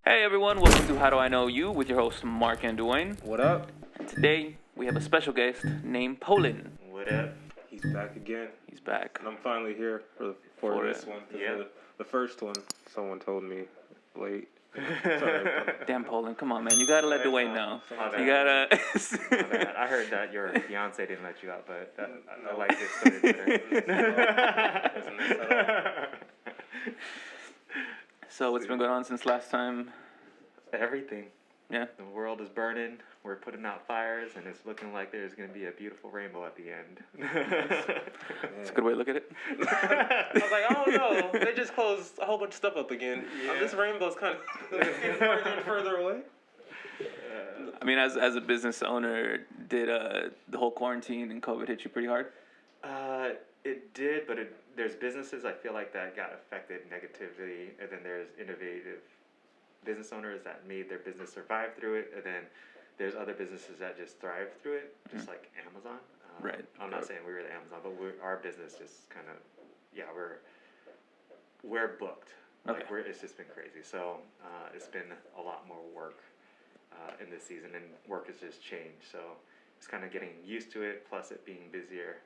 Hey everyone, welcome to How Do I Know You with your hosts Mark and Dwayne. What up? And today we have a special guest named Polin. What up? He's back again. He's back. And I'm finally here for this one. Yeah. The first one, someone told me late. Sorry. Damn Polin, come on man, you gotta let Dwayne know. My bad. You gotta. My bad. I heard that your fiance didn't let you out, but I like this story better. So what's been going on since last time? Everything. Yeah. The world is burning. We're putting out fires, and it's looking like there's going to be a beautiful rainbow at the end. That's a good way to look at it. I was like, oh no, they just closed a whole bunch of stuff up again. Yeah. This rainbow's kind of getting further and further away. I mean, as a business owner, did the whole quarantine and COVID hit you pretty hard? It did, but there's businesses I feel like that got affected negatively, and then there's innovative business owners that made their business survive through it, and then there's other businesses that just thrive through it, just like Amazon. Right. I'm not saying we were the Amazon, but our business just kind of, we're booked. Like Okay. it's just been crazy. So it's been a lot more work in this season, and work has just changed. So it's kind of getting used to it, plus it being busier.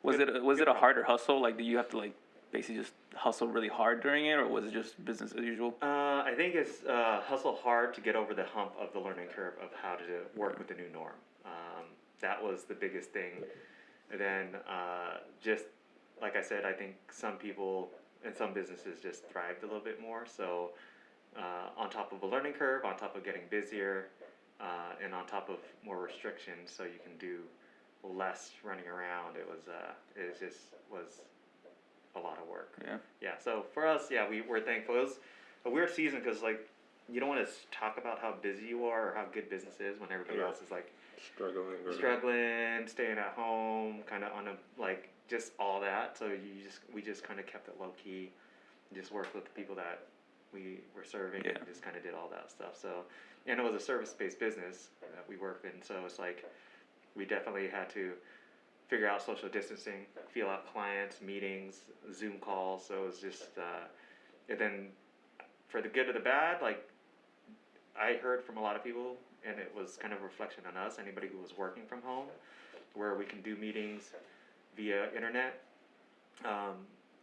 Was it a harder hustle? Like, do you have to like basically just hustle really hard during it, or was it just business as usual? I think it's hustle hard to get over the hump of the learning curve of how to work with the new norm. That was the biggest thing. And then just like I said, I think some people and some businesses just thrived a little bit more. So on top of a learning curve, on top of getting busier, and on top of more restrictions, so you can do less running around. It was a lot of work. Yeah. So for us, we're thankful. It was a weird season because like you don't want to talk about how busy you are or how good business is when everybody else is like struggling, staying at home, kind of on a like just all that. So we just kind of kept it low key, just worked with the people that we were serving and just kind of did all that stuff. So and it was a service based business that we work in. So it's like we definitely had to figure out social distancing, feel out clients, meetings, Zoom calls. So it was just, and then for the good or the bad, like I heard from a lot of people, and it was kind of a reflection on us, anybody who was working from home, where we can do meetings via internet,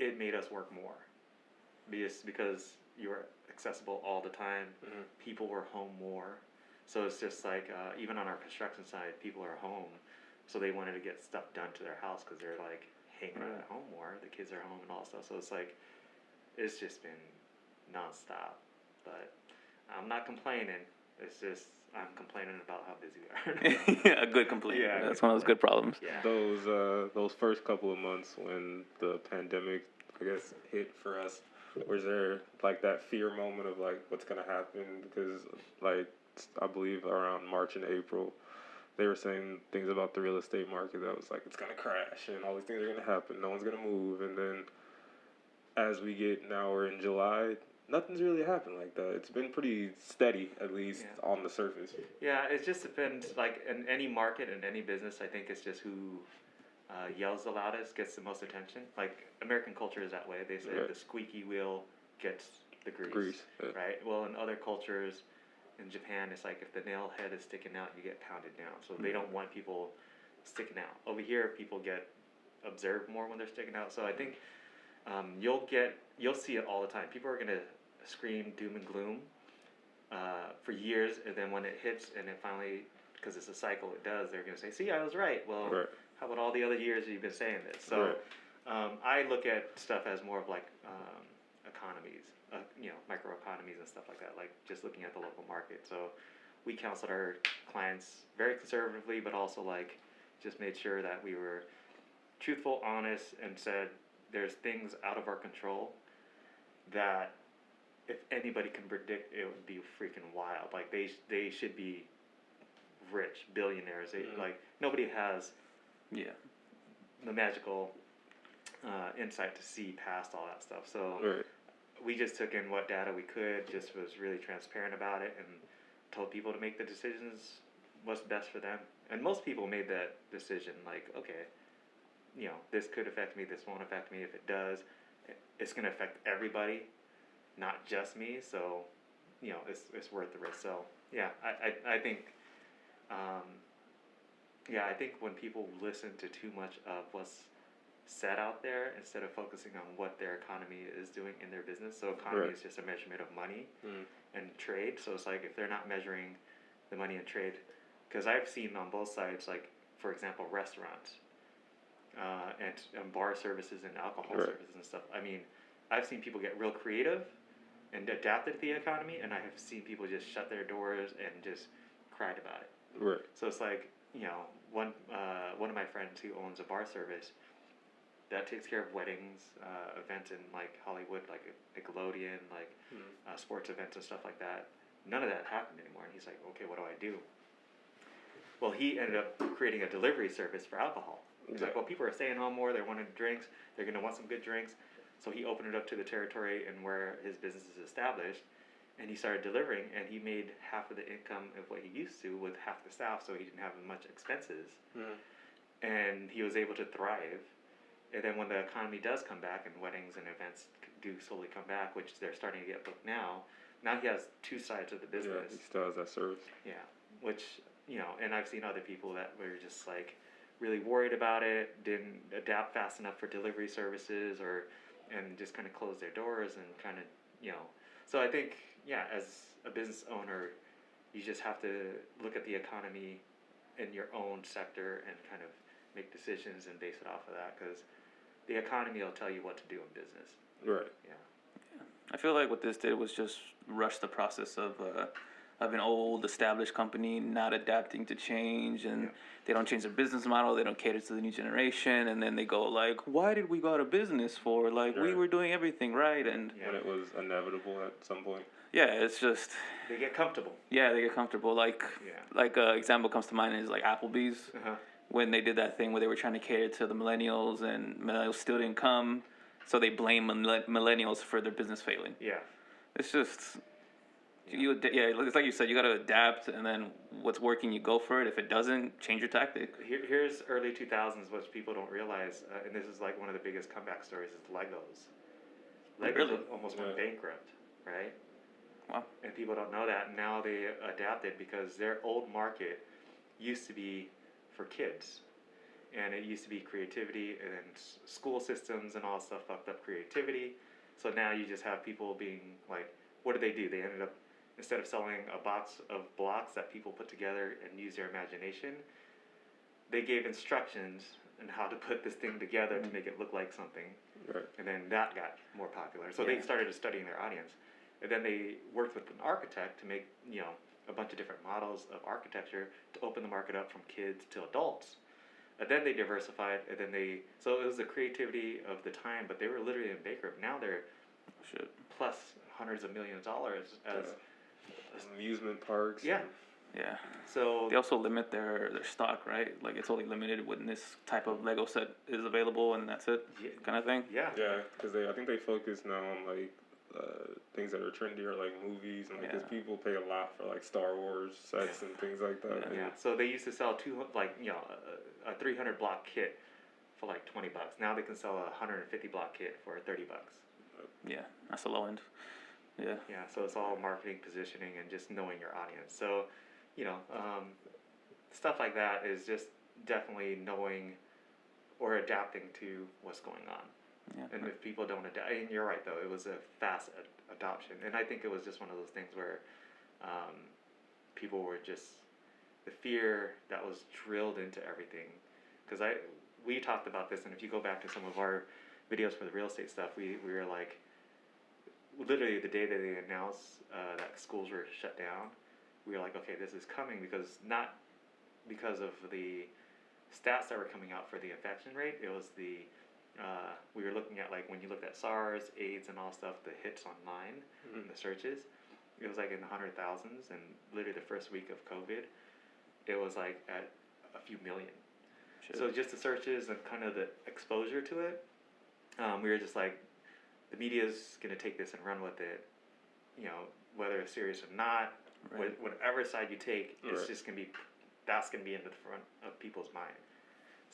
it made us work more. Because you were accessible all the time, people were home more. So it's just like, even on our construction side, people are home. So they wanted to get stuff done to their house because they're like hanging out at home more. The kids are home and all stuff. So it's like, it's just been nonstop. But I'm not complaining. It's just, I'm complaining about how busy we are. A good complaint. Yeah, That's one of those good problems. Yeah. Those first couple of months when the pandemic, I guess, hit for us, was there like that fear moment of like what's gonna happen? Because like I believe around March and April, they were saying things about the real estate market that was like it's gonna crash and all these things are gonna happen. No one's gonna move, and then as we're in July, nothing's really happened like that. It's been pretty steady, at least on the surface. Yeah, it just depends. Like in any market and any business, I think it's just who yells the loudest gets the most attention. Like American culture is that way. They say the squeaky wheel gets the grease. Right? Well, in other cultures, in Japan, it's like if the nail head is sticking out, you get pounded down. So they don't want people sticking out. Over here, people get observed more when they're sticking out. So I think you'll see it all the time. People are gonna scream doom and gloom for years, and then when it hits and it finally, because it's a cycle, it does. They're gonna say, "See, I was right." Well, how about all the other years you've been saying this? So I look at stuff as more of like economies. Microeconomies and stuff like that, like just looking at the local market. So we counseled our clients very conservatively, but also like just made sure that we were truthful, honest, and said there's things out of our control that if anybody can predict, it would be freaking wild. Like they should be rich, billionaires. Like nobody has the magical insight to see past all that stuff. So we just took in what data we could, just was really transparent about it, and told people to make the decisions what's best for them. And most people made that decision like, okay, this could affect me, this won't affect me. If it does, it's going to affect everybody. not just me. So, it's worth the risk. So yeah, I think, I think when people listen to too much of what's said out there instead of focusing on what their economy is doing in their business. So economy is just a measurement of money and trade. So it's like if they're not measuring the money and trade, because I've seen on both sides, like for example, restaurants and bar services and alcohol services and stuff. I mean, I've seen people get real creative and adapted to the economy, and I have seen people just shut their doors and just cried about it. Right. So it's like, one of my friends who owns a bar service that takes care of weddings, events in like Hollywood, like Nickelodeon, like sports events and stuff like that. None of that happened anymore. And he's like, okay, what do I do? Well, he ended up creating a delivery service for alcohol. He's like, well, people are staying home more. They're wanting drinks. They're going to want some good drinks. So he opened it up to the territory and where his business is established. And he started delivering, and he made half of the income of what he used to with half the staff, so he didn't have much expenses. And he was able to thrive. And then when the economy does come back and weddings and events do slowly come back, which they're starting to get booked now he has two sides of the business. Yeah, he still has that service. Yeah, which, and I've seen other people that were just like really worried about it, didn't adapt fast enough for delivery services and just kind of closed their doors and kind of, So I think, as a business owner, you just have to look at the economy in your own sector and kind of make decisions and base it off of that, because the economy will tell you what to do in business. Right. Yeah. I feel like what this did was just rush the process of an old established company not adapting to change, and they don't change their business model, they don't cater to the new generation, and then they go like, why did we go out of business for? Like, we were doing everything right, and when it was inevitable at some point. Yeah, it's just they get comfortable. Yeah, they get comfortable. Like example comes to mind is like Applebee's. When they did that thing where they were trying to cater to the millennials, and millennials still didn't come, so they blame millennials for their business failing. Yeah. It's just, it's like you said, you got to adapt, and then what's working, you go for it. If it doesn't, change your tactic. Here's early 2000s, which people don't realize, and this is like one of the biggest comeback stories, is Legos. Legos almost went bankrupt, right? Wow. And people don't know that, and now they adapted because their old market used to be for kids, and it used to be creativity, and then school systems and all stuff fucked up creativity. So now you just have people being like, what do? They ended up, instead of selling a box of blocks that people put together and use their imagination, they gave instructions on how to put this thing together to make it look like something. Right. And then that got more popular. So they started studying their audience. And then they worked with an architect to make, a bunch of different models of architecture to open the market up from kids to adults. And then they diversified, and then so it was the creativity of the time, but they were literally in bankrupt. Now they're plus hundreds of millions of dollars as amusement parks. Yeah. Yeah. So they also limit their stock, right? Like, it's only limited when this type of Lego set is available, and that's it, kind of thing. Yeah. Yeah, because I think they focus now on like things that are trendier, like movies, and because people pay a lot for like Star Wars sets and things like that. Yeah. So they used to sell a 300 block kit for like $20. Now they can sell a 150 block kit for $30. Yeah, that's the low end. Yeah. Yeah. So it's all marketing, positioning, and just knowing your audience. So, stuff like that is just definitely knowing or adapting to what's going on. Yeah. And if people don't adapt, and you're right though, it was a fast adoption, and I think it was just one of those things where people were just, the fear that was drilled into everything. Because we talked about this, and if you go back to some of our videos for the real estate stuff, we were like, literally the day that they announced that schools were shut down, we were like, okay, this is coming, not because of the stats that were coming out for the infection rate, it was we were looking at, like, when you looked at SARS, AIDS, and all stuff, the hits online, and the searches, it was like in the 100,000s, and literally the first week of COVID, it was like at a few million. Shit. So just the searches and kind of the exposure to it, we were just like, the media's going to take this and run with it, whether it's serious or not, whatever side you take, it's just going to be, that's going to be in the front of people's mind.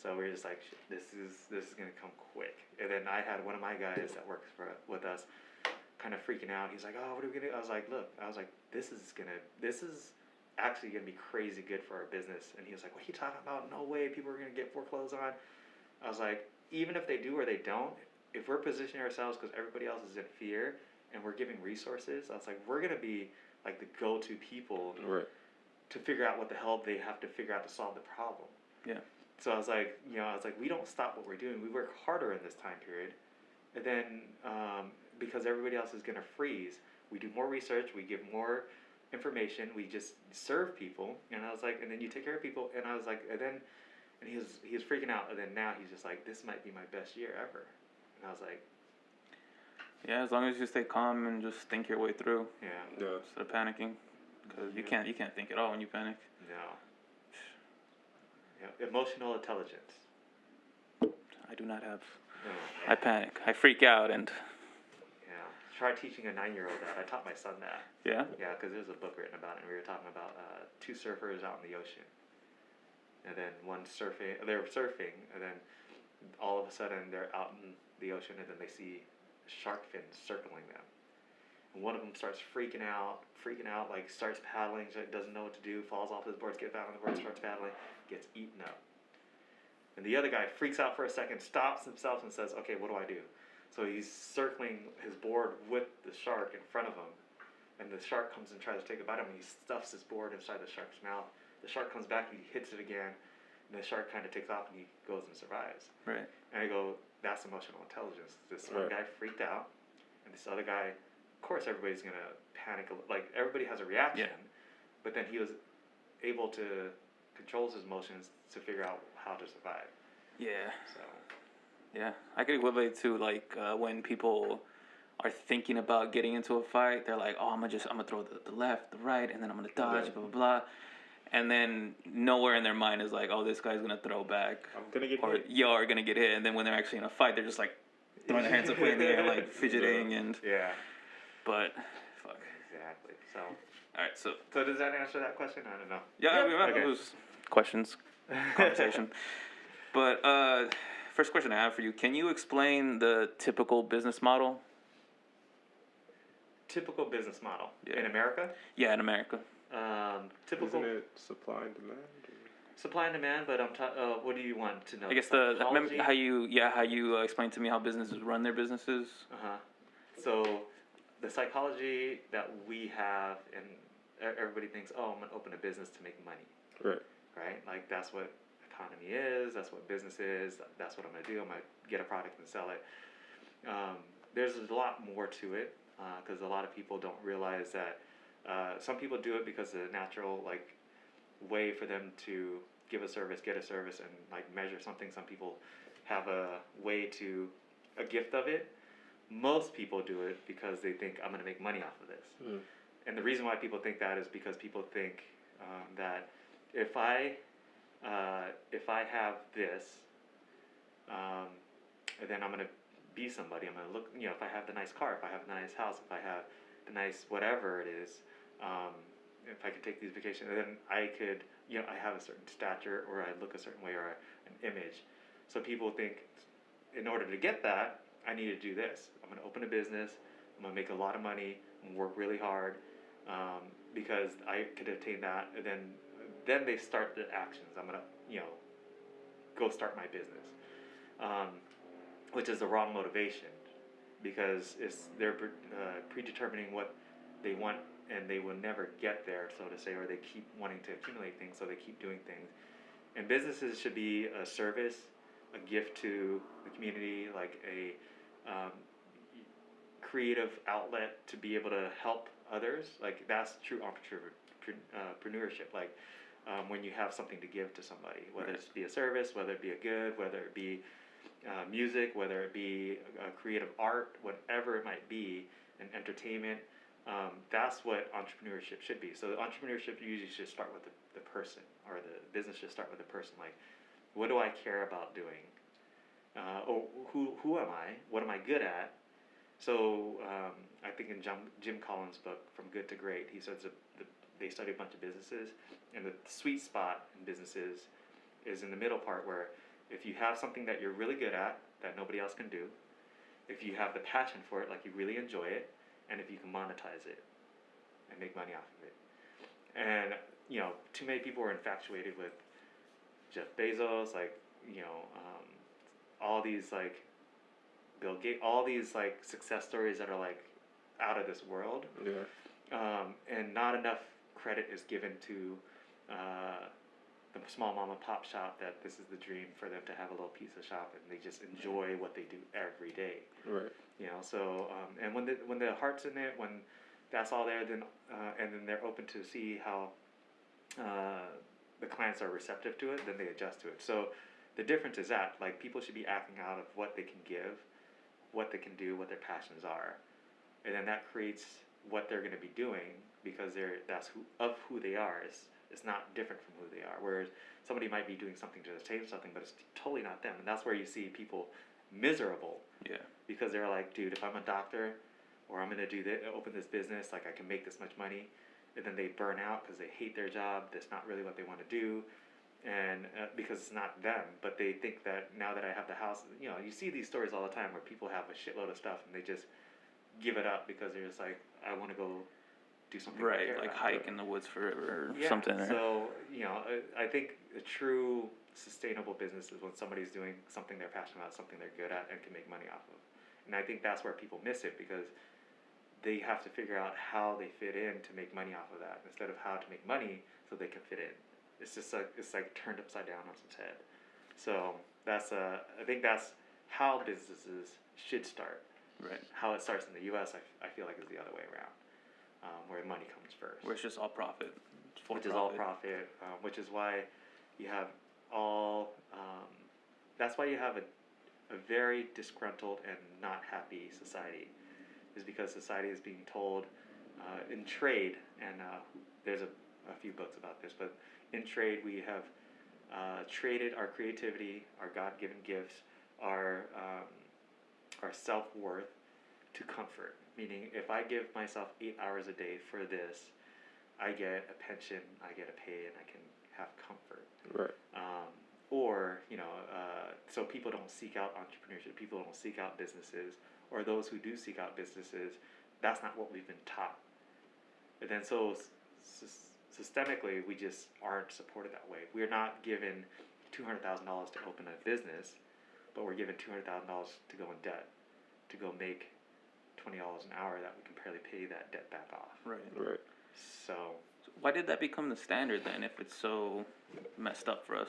So we were just like, this is going to come quick. And then I had one of my guys that works with us kind of freaking out. He's like, oh, what are we gonna do? I was like, look, this is actually gonna be crazy good for our business. And he was like, what are you talking about? No way, people are gonna get foreclosed on. I was like, even if they do or they don't, if we're positioning ourselves because everybody else is in fear and we're giving resources, I was like, we're gonna be like the go-to people Right. to figure out what the hell they have to figure out to solve the problem. Yeah. So I was like, we don't stop what we're doing. We work harder in this time period. And then, because everybody else is going to freeze, we do more research, we give more information, we just serve people. And I was like, and then you take care of people. And I was like, and he was freaking out. And then now he's just like, this might be my best year ever. And I was like, Yeah, as long as you stay calm and just think your way through yeah, instead of panicking, because you can't think at all when you panic. no. Yeah, emotional intelligence. I do not have. No. I panic. I freak out, and Yeah. Try teaching a 9-year-old that. I taught my son that. yeah. Yeah, because there's a book written about it, and we were talking about two surfers out in the ocean. And then they were surfing, and then all of a sudden they're out in the ocean, and then they see shark fins circling them. And one of them starts freaking out, like starts paddling, doesn't know what to do, falls off his board, gets back on the board, starts paddling, gets eaten up. And the other guy freaks out for a second, stops himself and says, okay, what do I do? So he's circling his board with the shark in front of him. And the shark comes and tries to take a bite of him. He stuffs his board inside the shark's mouth. The shark comes back, he hits it again. And the shark kind of takes off and he goes and survives. Right. And I go, that's emotional intelligence. This one guy freaked out. And this other guy, of course everybody's going to panic. Like everybody has a reaction. Yeah. But then he was able to control his emotions to figure out how to survive. Yeah. So. Yeah. I could equate to like when people are thinking about getting into a fight, they're like, oh, I'm gonna throw the left, the right, and then I'm gonna dodge, blah blah blah. And then nowhere in their mind is like, oh, this guy's gonna throw back, I'm gonna get or hit. You're gonna get hit. And then when they're actually in a fight, they're just like throwing their hands up in the air, like fidgeting and. Yeah. But, fuck. Exactly. So. All right, so. So does that answer that question? I don't know. Yeah, Okay. it was questions, conversation. But first question I have for you: can you explain the typical business model? Typical business model Yeah. in America. Yeah, in America. Typical Isn't it supply and demand? supply and demand, but what do you want to know? I guess remember how you explained to me how businesses run their businesses. So the psychology that we have, and everybody thinks, oh, I'm gonna open a business to make money. Right. Right? Like that's what economy is. That's what business is. That's what I'm gonna do. I'm gonna get a product and sell it. There's a lot more to it because a lot of people don't realize that. Some people do it because it's a natural way for them to give a service, get a service, and measure something. Some people have a gift of it. Most people do it because they think I'm going to make money off of this. And the reason why people think that is because people think that if I have this, then I'm going to be somebody. I'm going to look. If I have the nice car, if I have the nice house, if I have the nice whatever it is. If I could take these vacations, then I could, I have a certain stature, or I look a certain way, or an image. So people think, in order to get that, I need to do this. I'm going to open a business. I'm going to make a lot of money. I'm going to work really hard because I could attain that. And then they start the actions. I'm going to, go start my business, which is the wrong motivation because they're predetermining what they want. And they will never get there, so to say, or they keep wanting to accumulate things, so they keep doing things. And businesses should be a service, a gift to the community, like a creative outlet to be able to help others. Like that's true entrepreneurship. Like when you have something to give to somebody, whether it be a service, whether it be a good, whether it be music, whether it be creative art, whatever it might be, and entertainment. That's what entrepreneurship should be. So entrepreneurship usually should start with the person, or the business should start with the person. Like, what do I care about doing? Or who am I? What am I good at? So I think in Jim Collins' book, From Good to Great, he says that they study a bunch of businesses, and the sweet spot in businesses is in the middle part where if you have something that you're really good at that nobody else can do, if you have the passion for it, like you really enjoy it, and if you can monetize it and make money off of it. And too many people are infatuated with Jeff Bezos, like all these like Bill Gates, all these like success stories that are like out of this world. Yeah. And not enough credit is given to the small mom and pop shop that this is the dream for them to have a little piece of shop and they just enjoy what they do every day. Right. So and when the heart's in it, when that's all there, then and then they're open to see how the clients are receptive to it, then they adjust to it. So the difference is that like people should be acting out of what they can give, what they can do, what their passions are, and then that creates what they're going to be doing because that's who they are. It's not different from who they are. Whereas somebody might be doing something to change something, but it's totally not them. And that's where you see people miserable. Yeah. Because they're like, dude, if I'm a doctor, or I'm going to open this business, like I can make this much money, and then they burn out because they hate their job. That's not really what they want to do, and because it's not them. But they think that now that I have the house, you see these stories all the time where people have a shitload of stuff and they just give it up because they're just like, I want to go do something. Right, like hike in the woods forever or something. So I think a true sustainable business is when somebody's doing something they're passionate about, something they're good at, and can make money off of. And I think that's where people miss it because they have to figure out how they fit in to make money off of that instead of how to make money so they can fit in. It's just like turned upside down on its head. So I think that's how businesses should start. Right. How it starts in the U.S. I feel like is the other way around, where money comes first. Where it's just all profit. Which is all profit. Which is why you have all. That's why you have a very disgruntled and not happy society. Is because society is being told in trade, and there's a few books about this, but in trade we have traded our creativity, our God-given gifts, our self-worth to comfort. Meaning, if I give myself 8 hours a day for this, I get a pension, I get a pay, and I can have comfort. Right. So people don't seek out entrepreneurship, people don't seek out businesses, or those who do seek out businesses, that's not what we've been taught. And then so systemically, we just aren't supported that way. We're not given $200,000 to open a business, but we're given $200,000 to go in debt, to go make $20 an hour that we can barely pay that debt back off. Right. Right. So why did that become the standard then if it's so messed up for us?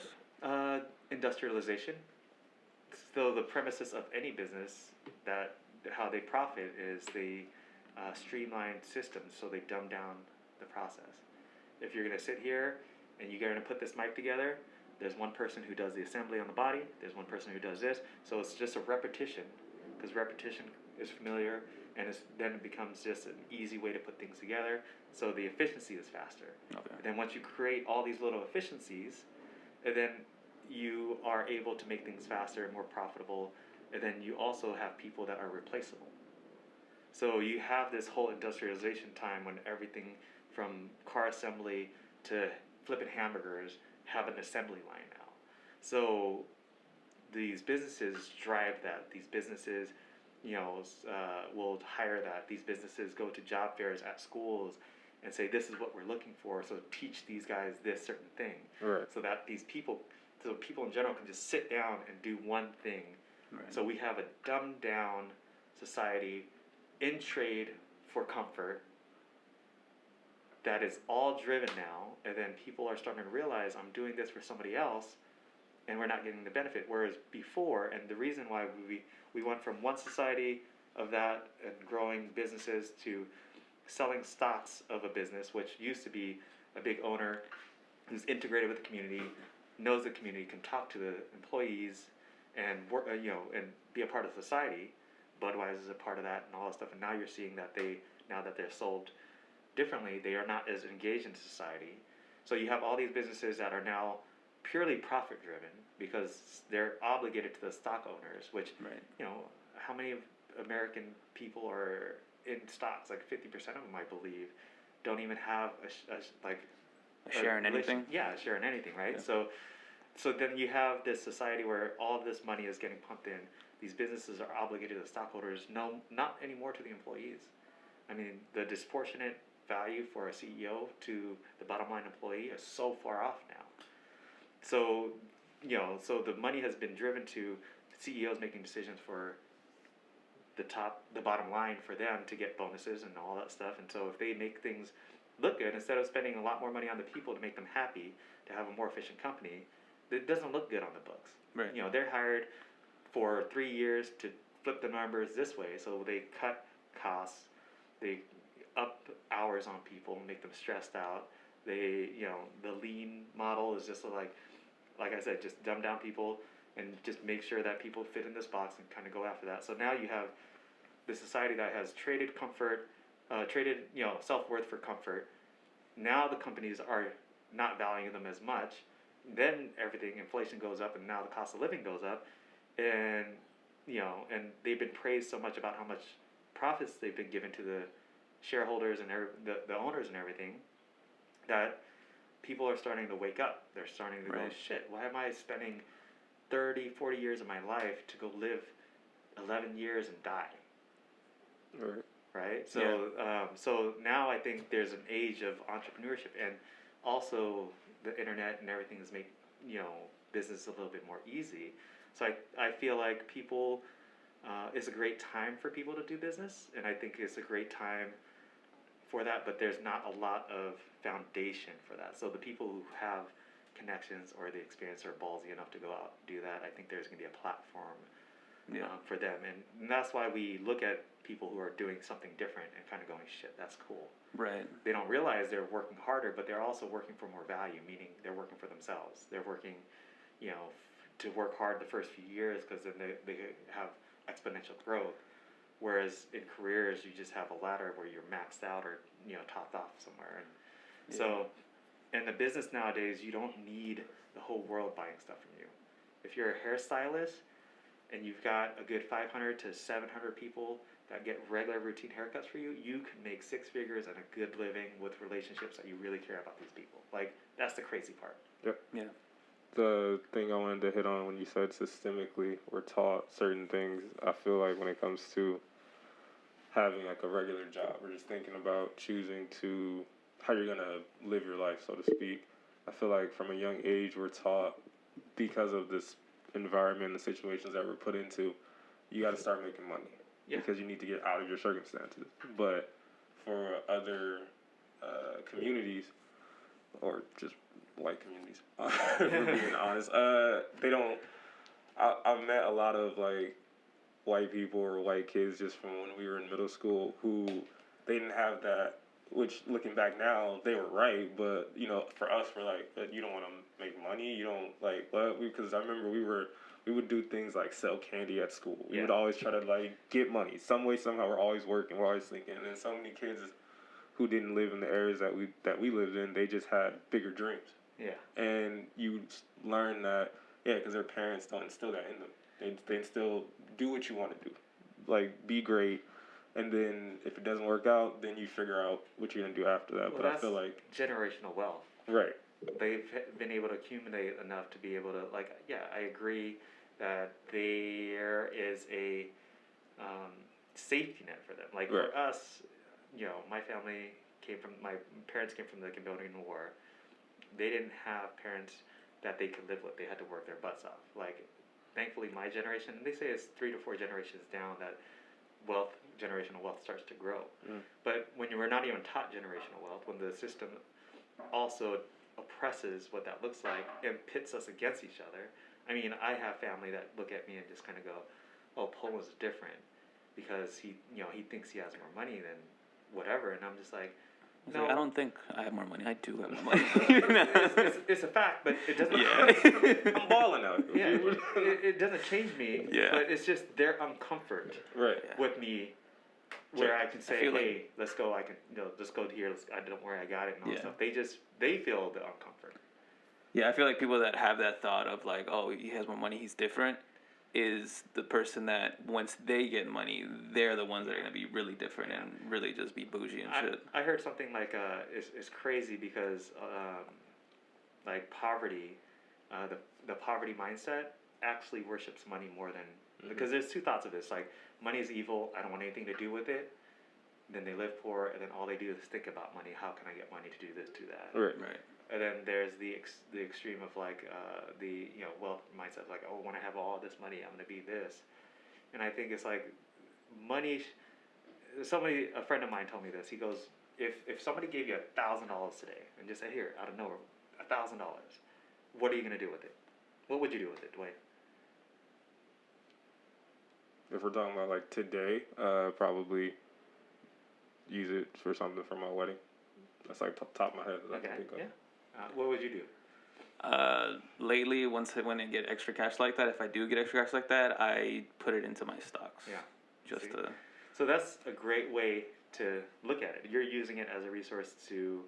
Industrialization. So the premises of any business, that how they profit is they streamline systems, so they dumb down the process. If you're going to sit here and you're going to put this mic together, there's one person who does the assembly on the body, there's one person who does this, so it's just a repetition, because repetition is familiar, and then it becomes just an easy way to put things together, so the efficiency is faster. Okay. And then once you create all these little efficiencies, and then you are able to make things faster and more profitable, and then you also have people that are replaceable. So you have this whole industrialization time when everything from car assembly to flipping hamburgers have an assembly line now. So these businesses drive that. These businesses, will hire that. These businesses go to job fairs at schools and say, this is what we're looking for, so teach these guys this certain thing. Right. So that people in general can just sit down and do one thing. Right. So we have a dumbed down society in trade for comfort that is all driven now, and then people are starting to realize I'm doing this for somebody else and we're not getting the benefit. Whereas before, and the reason why we went from one society of that and growing businesses to selling stocks of a business, which used to be a big owner who's integrated with the community, knows the community, can talk to the employees, and work, and be a part of society. Budweiser is a part of that, and all that stuff. And now you're seeing that now that they're sold differently, they are not as engaged in society. So you have all these businesses that are now purely profit driven because they're obligated to the stock owners. Which, right. How many American people are in stocks? Like 50% of them, I believe, don't even have A share in anything? Yeah, a share in anything, right? Yeah. So then you have this society where all of this money is getting pumped in. These businesses are obligated to the stockholders, no, not anymore to the employees. I mean, the disproportionate value for a CEO to the bottom line employee is so far off now. So, so the money has been driven to CEOs making decisions for the bottom line for them to get bonuses and all that stuff. And so if they make things look good, instead of spending a lot more money on the people to make them happy, to have a more efficient company, it doesn't look good on the books. Right. They're hired for 3 years to flip the numbers this way, so they cut costs, they up hours on people, make them stressed out. They, the lean model is just like I said, just dumb down people and just make sure that people fit in this box and kind of go after that. So now you have the society that has traded comfort, self-worth for comfort. Now the companies are not valuing them as much. Then inflation goes up, and now the cost of living goes up, and and they've been praised so much about how much profits they've been given to the shareholders and the owners and everything, that people are starting to wake up. They're starting to go, shit, why am I spending 30, 40 years of my life to go live 11 years and die? Right? So, so now I think there's an age of entrepreneurship, and also the internet and everything has made, business a little bit more easy. So I feel like it's a great time for people to do business, and I think it's a great time for that, but there's not a lot of foundation for that. So the people who have connections or the experience are ballsy enough to go out and do that, I think there's going to be a platform for them. And that's why we look at people who are doing something different and kind of going, shit, that's cool. Right. They don't realize they're working harder, but they're also working for more value, meaning they're working for themselves. They're working, to work hard the first few years, because then they have exponential growth. Whereas in careers, you just have a ladder where you're maxed out or, topped off somewhere. And so, in the business nowadays, you don't need the whole world buying stuff from you. If you're a hairstylist and you've got a good 500 to 700 people that get regular routine haircuts for you, you can make 6 figures and a good living with relationships that you really care about these people. Like, that's the crazy part. Yep. Yeah. The thing I wanted to hit on when you said systemically we're taught certain things, I feel like when it comes to having like a regular job, or just thinking about choosing to how you're gonna live your life, so to speak. I feel like from a young age we're taught, because of this environment and situations that we're put into, you got to start making money because you need to get out of your circumstances. But for other communities, or just white communities, for being honest, they don't. I've met a lot of like white people or white kids just from when we were in middle school who they didn't have that. Which, looking back now, they were right, but for us, we're like, you don't want to make money. You don't like what? Because I remember we would do things like sell candy at school. We would always try to like get money some way, somehow. We're always working. We're always thinking. And then so many kids who didn't live in the areas that we lived in, they just had bigger dreams. Yeah. And you learn that, because their parents don't instill that in them. They instill, do what you want to do, like be great. And then if it doesn't work out, then you figure out what you're going to do after that. Well, but I feel like generational wealth. Right. They've been able to accumulate enough to be able to, I agree that there is a safety net for them. Like for us, my parents came from the Cambodian War. They didn't have parents that they could live with. They had to work their butts off. Like, thankfully, my generation, and they say it's 3 to 4 generations down that generational wealth starts to grow. But when you were not even taught generational wealth, when the system also oppresses what that looks like and pits us against each other. I mean, I have family that look at me and just kind of go, "Oh, Polin's different because he thinks he has more money than whatever," and I'm just like, "No, I don't think I have more money. I do have more money." it's a fact, but it doesn't. I'm balling out. Yeah, it doesn't change me. Yeah. But it's just their uncomfort with me, where I can say, "Hey, let's go. I can, just go here. Don't worry, I got it." And all stuff. They feel the uncomfort. Yeah, I feel like people that have that thought of like, "Oh, he has more money. He's different," is the person that once they get money, they're the ones that are going to be really different and really just be bougie and shit. I heard something like, it's crazy because, like poverty, the poverty mindset actually worships money more than, because there's two thoughts of this, like money is evil, I don't want anything to do with it, then they live poor, and then all they do is think about money. How can I get money to do this, do that? Right. Right. And then there's the extreme of like the wealth mindset, like, oh, when I have all this money, I'm gonna be this. And I think it's like money. A friend of mine told me this. He goes, if somebody gave you $1,000 today and just said, here, out of nowhere, $1,000, what are you gonna do with it? What would you do with it, Dwayne? If we're talking about like today, probably use it for something for my wedding. That's like top of my head that I can think of. Yeah. What would you do? Lately, when I get extra cash like that, if I do get extra cash like that, I put it into my stocks. Yeah. Just See? to. So that's a great way to look at it. You're using it as a resource to,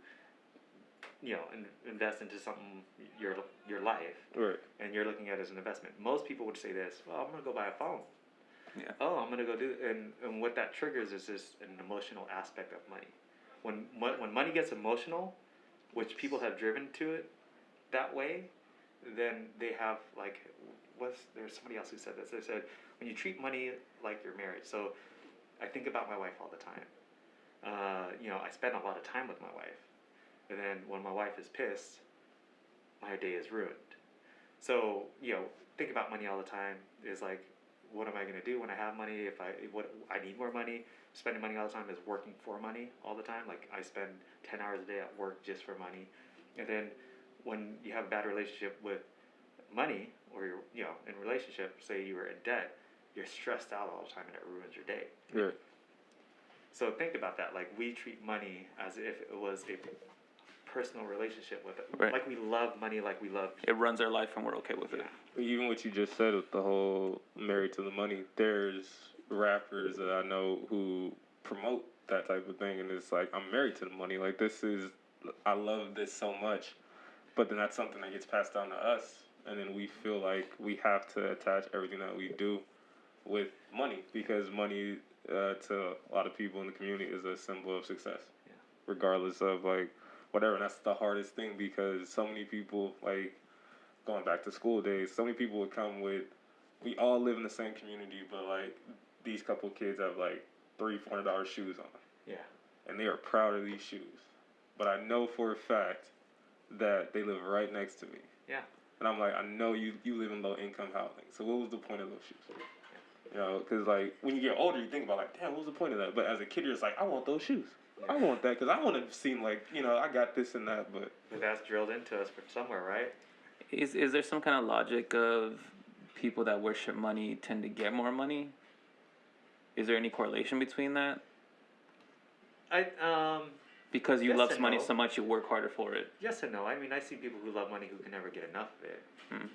invest into something your life, Right. and you're looking at it as an investment. Most people would say this: well, I'm gonna go buy a phone. Yeah. Oh, I'm gonna go do, and what that triggers is just an emotional aspect of money. When money gets emotional, which people have driven to it that way, then they have like, there's somebody else who said this. They said when you treat money like your marriage. So I think about my wife all the time. I spend a lot of time with my wife, and then when my wife is pissed, my day is ruined. So think about money all the time. Is like, what am I going to do when I have money? I need more money. Spending money all the time is working for money all the time. Like I spend 10 hours a day at work just for money. And then when you have a bad relationship with money, or you're in a relationship, say you were in debt, you're stressed out all the time and it ruins your day. Right. So think about that. Like we treat money as if it was a personal relationship with it. Right. Like we love money, like we love. It runs our life, and we're okay with it. Even what you just said with the whole married to the money, there's rappers that I know who promote that type of thing, and it's like, I'm married to the money. Like I love this so much, but then that's something that gets passed down to us, and then we feel like we have to attach everything that we do with money, because money to a lot of people in the community is a symbol of success, regardless of like whatever. And that's the hardest thing, because so many people, like going back to school days, so many people would come with, we all live in the same community, but like these couple of kids have like $300-$400 shoes on. Yeah. And they are proud of these shoes. But I know for a fact that they live right next to me. Yeah. And I'm like, I know you live in low income housing. So what was the point of those shoes? Because like when you get older, you think about like, damn, what was the point of that? But as a kid, you're just like, I want those shoes. I want that, because I want to seem like, I got this and that. But that's drilled into us from somewhere, right? Is there some kind of logic of people that worship money tend to get more money? Is there any correlation between that? Because you yes love and money no. so much, you work harder for it. Yes and no. I mean, I see people who love money who can never get enough of it,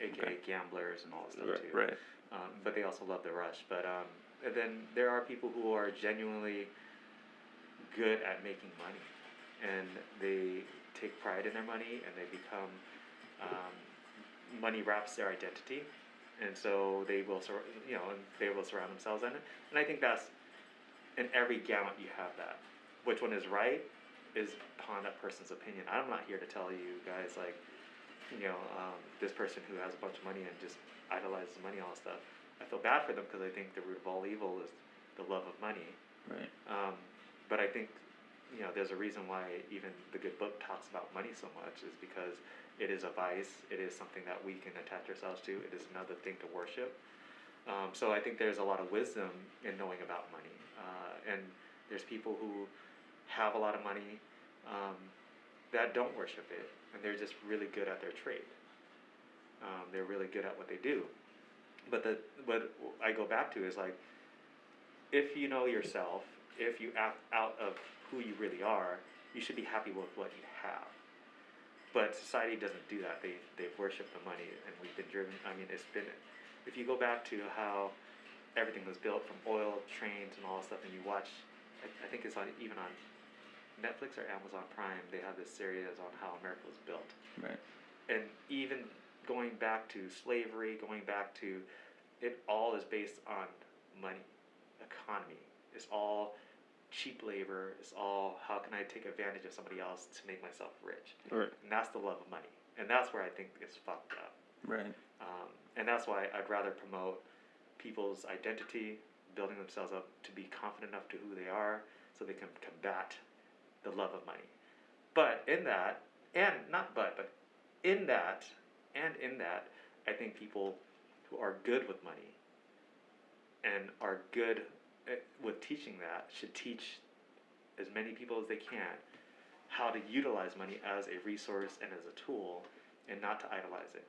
aka gamblers and all that stuff too. Right. But they also love the rush. But and then there are people who are genuinely good at making money, and they take pride in their money, and they become money wraps their identity, and so they will surround themselves in it. And I think that's in every gamut you have that. Which one is right is upon that person's opinion. I'm not here to tell you guys like, this person who has a bunch of money and just idolizes money and all that stuff. I feel bad for them, because I think the root of all evil is the love of money. Right. But I think there's a reason why even the good book talks about money so much, is because it is a vice. It is something that we can attach ourselves to. It is another thing to worship. So I think there's a lot of wisdom in knowing about money. And there's people who have a lot of money that don't worship it, and they're just really good at their trade. They're really good at what they do. But what I go back to is like, if you know yourself, if you act out of who you really are, you should be happy with what you have. But society doesn't do that. They worship the money, and we've been driven. I mean, if you go back to how everything was built from oil, trains, and all that stuff, and you watch, I think it's even on Netflix or Amazon Prime, they have this series on how America was built. Right. And even going back to slavery, going back to, it all is based on money, economy. It's all cheap labor. It's all, how can I take advantage of somebody else to make myself rich? Right. And that's the love of money. And that's where I think it's fucked up. Right. And that's why I'd rather promote people's identity, building themselves up to be confident enough to who they are, so they can combat the love of money. But in that, and not but in that, I think people who are good with money and are good with teaching that should teach as many people as they can how to utilize money as a resource and as a tool, and not to idolize it.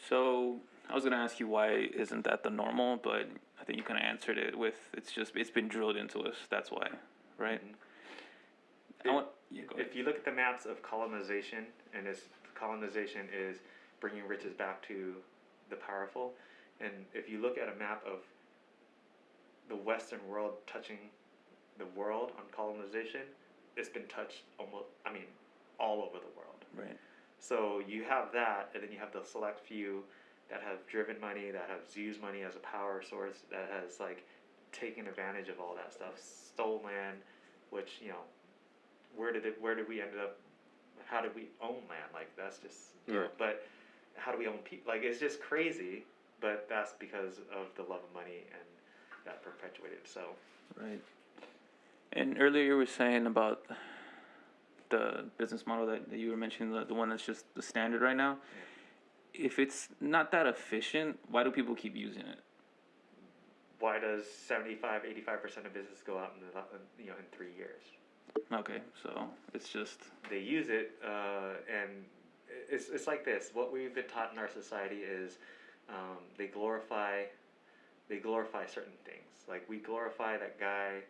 So I was gonna ask you why isn't that the normal, but I think you kind of answered it with it's been drilled into us. That's why, right? Mm-hmm. Go ahead. If you look at the maps of colonization, and colonization is bringing riches back to the powerful, and if you look at a map of the Western world touching the world on colonization, it's been touched all over the world. Right. So you have that, and then you have the select few that have driven money, that have used money as a power source, that has taken advantage of all that stuff, stole land, which where did we end up? How did we own land? That's just. Yeah. But how do we own people? It's just crazy. But that's because of the love of money, and that perpetuated. So. Right. And earlier you were saying about the business model that you were mentioning, the one that's just the standard right now. Yeah. If it's not that efficient, why do people keep using it? Why does 75-85% of business go out in 3 years? Okay, so it's just they use it, and it's like this. What we've been taught in our society is they glorify certain things. We glorify that guy.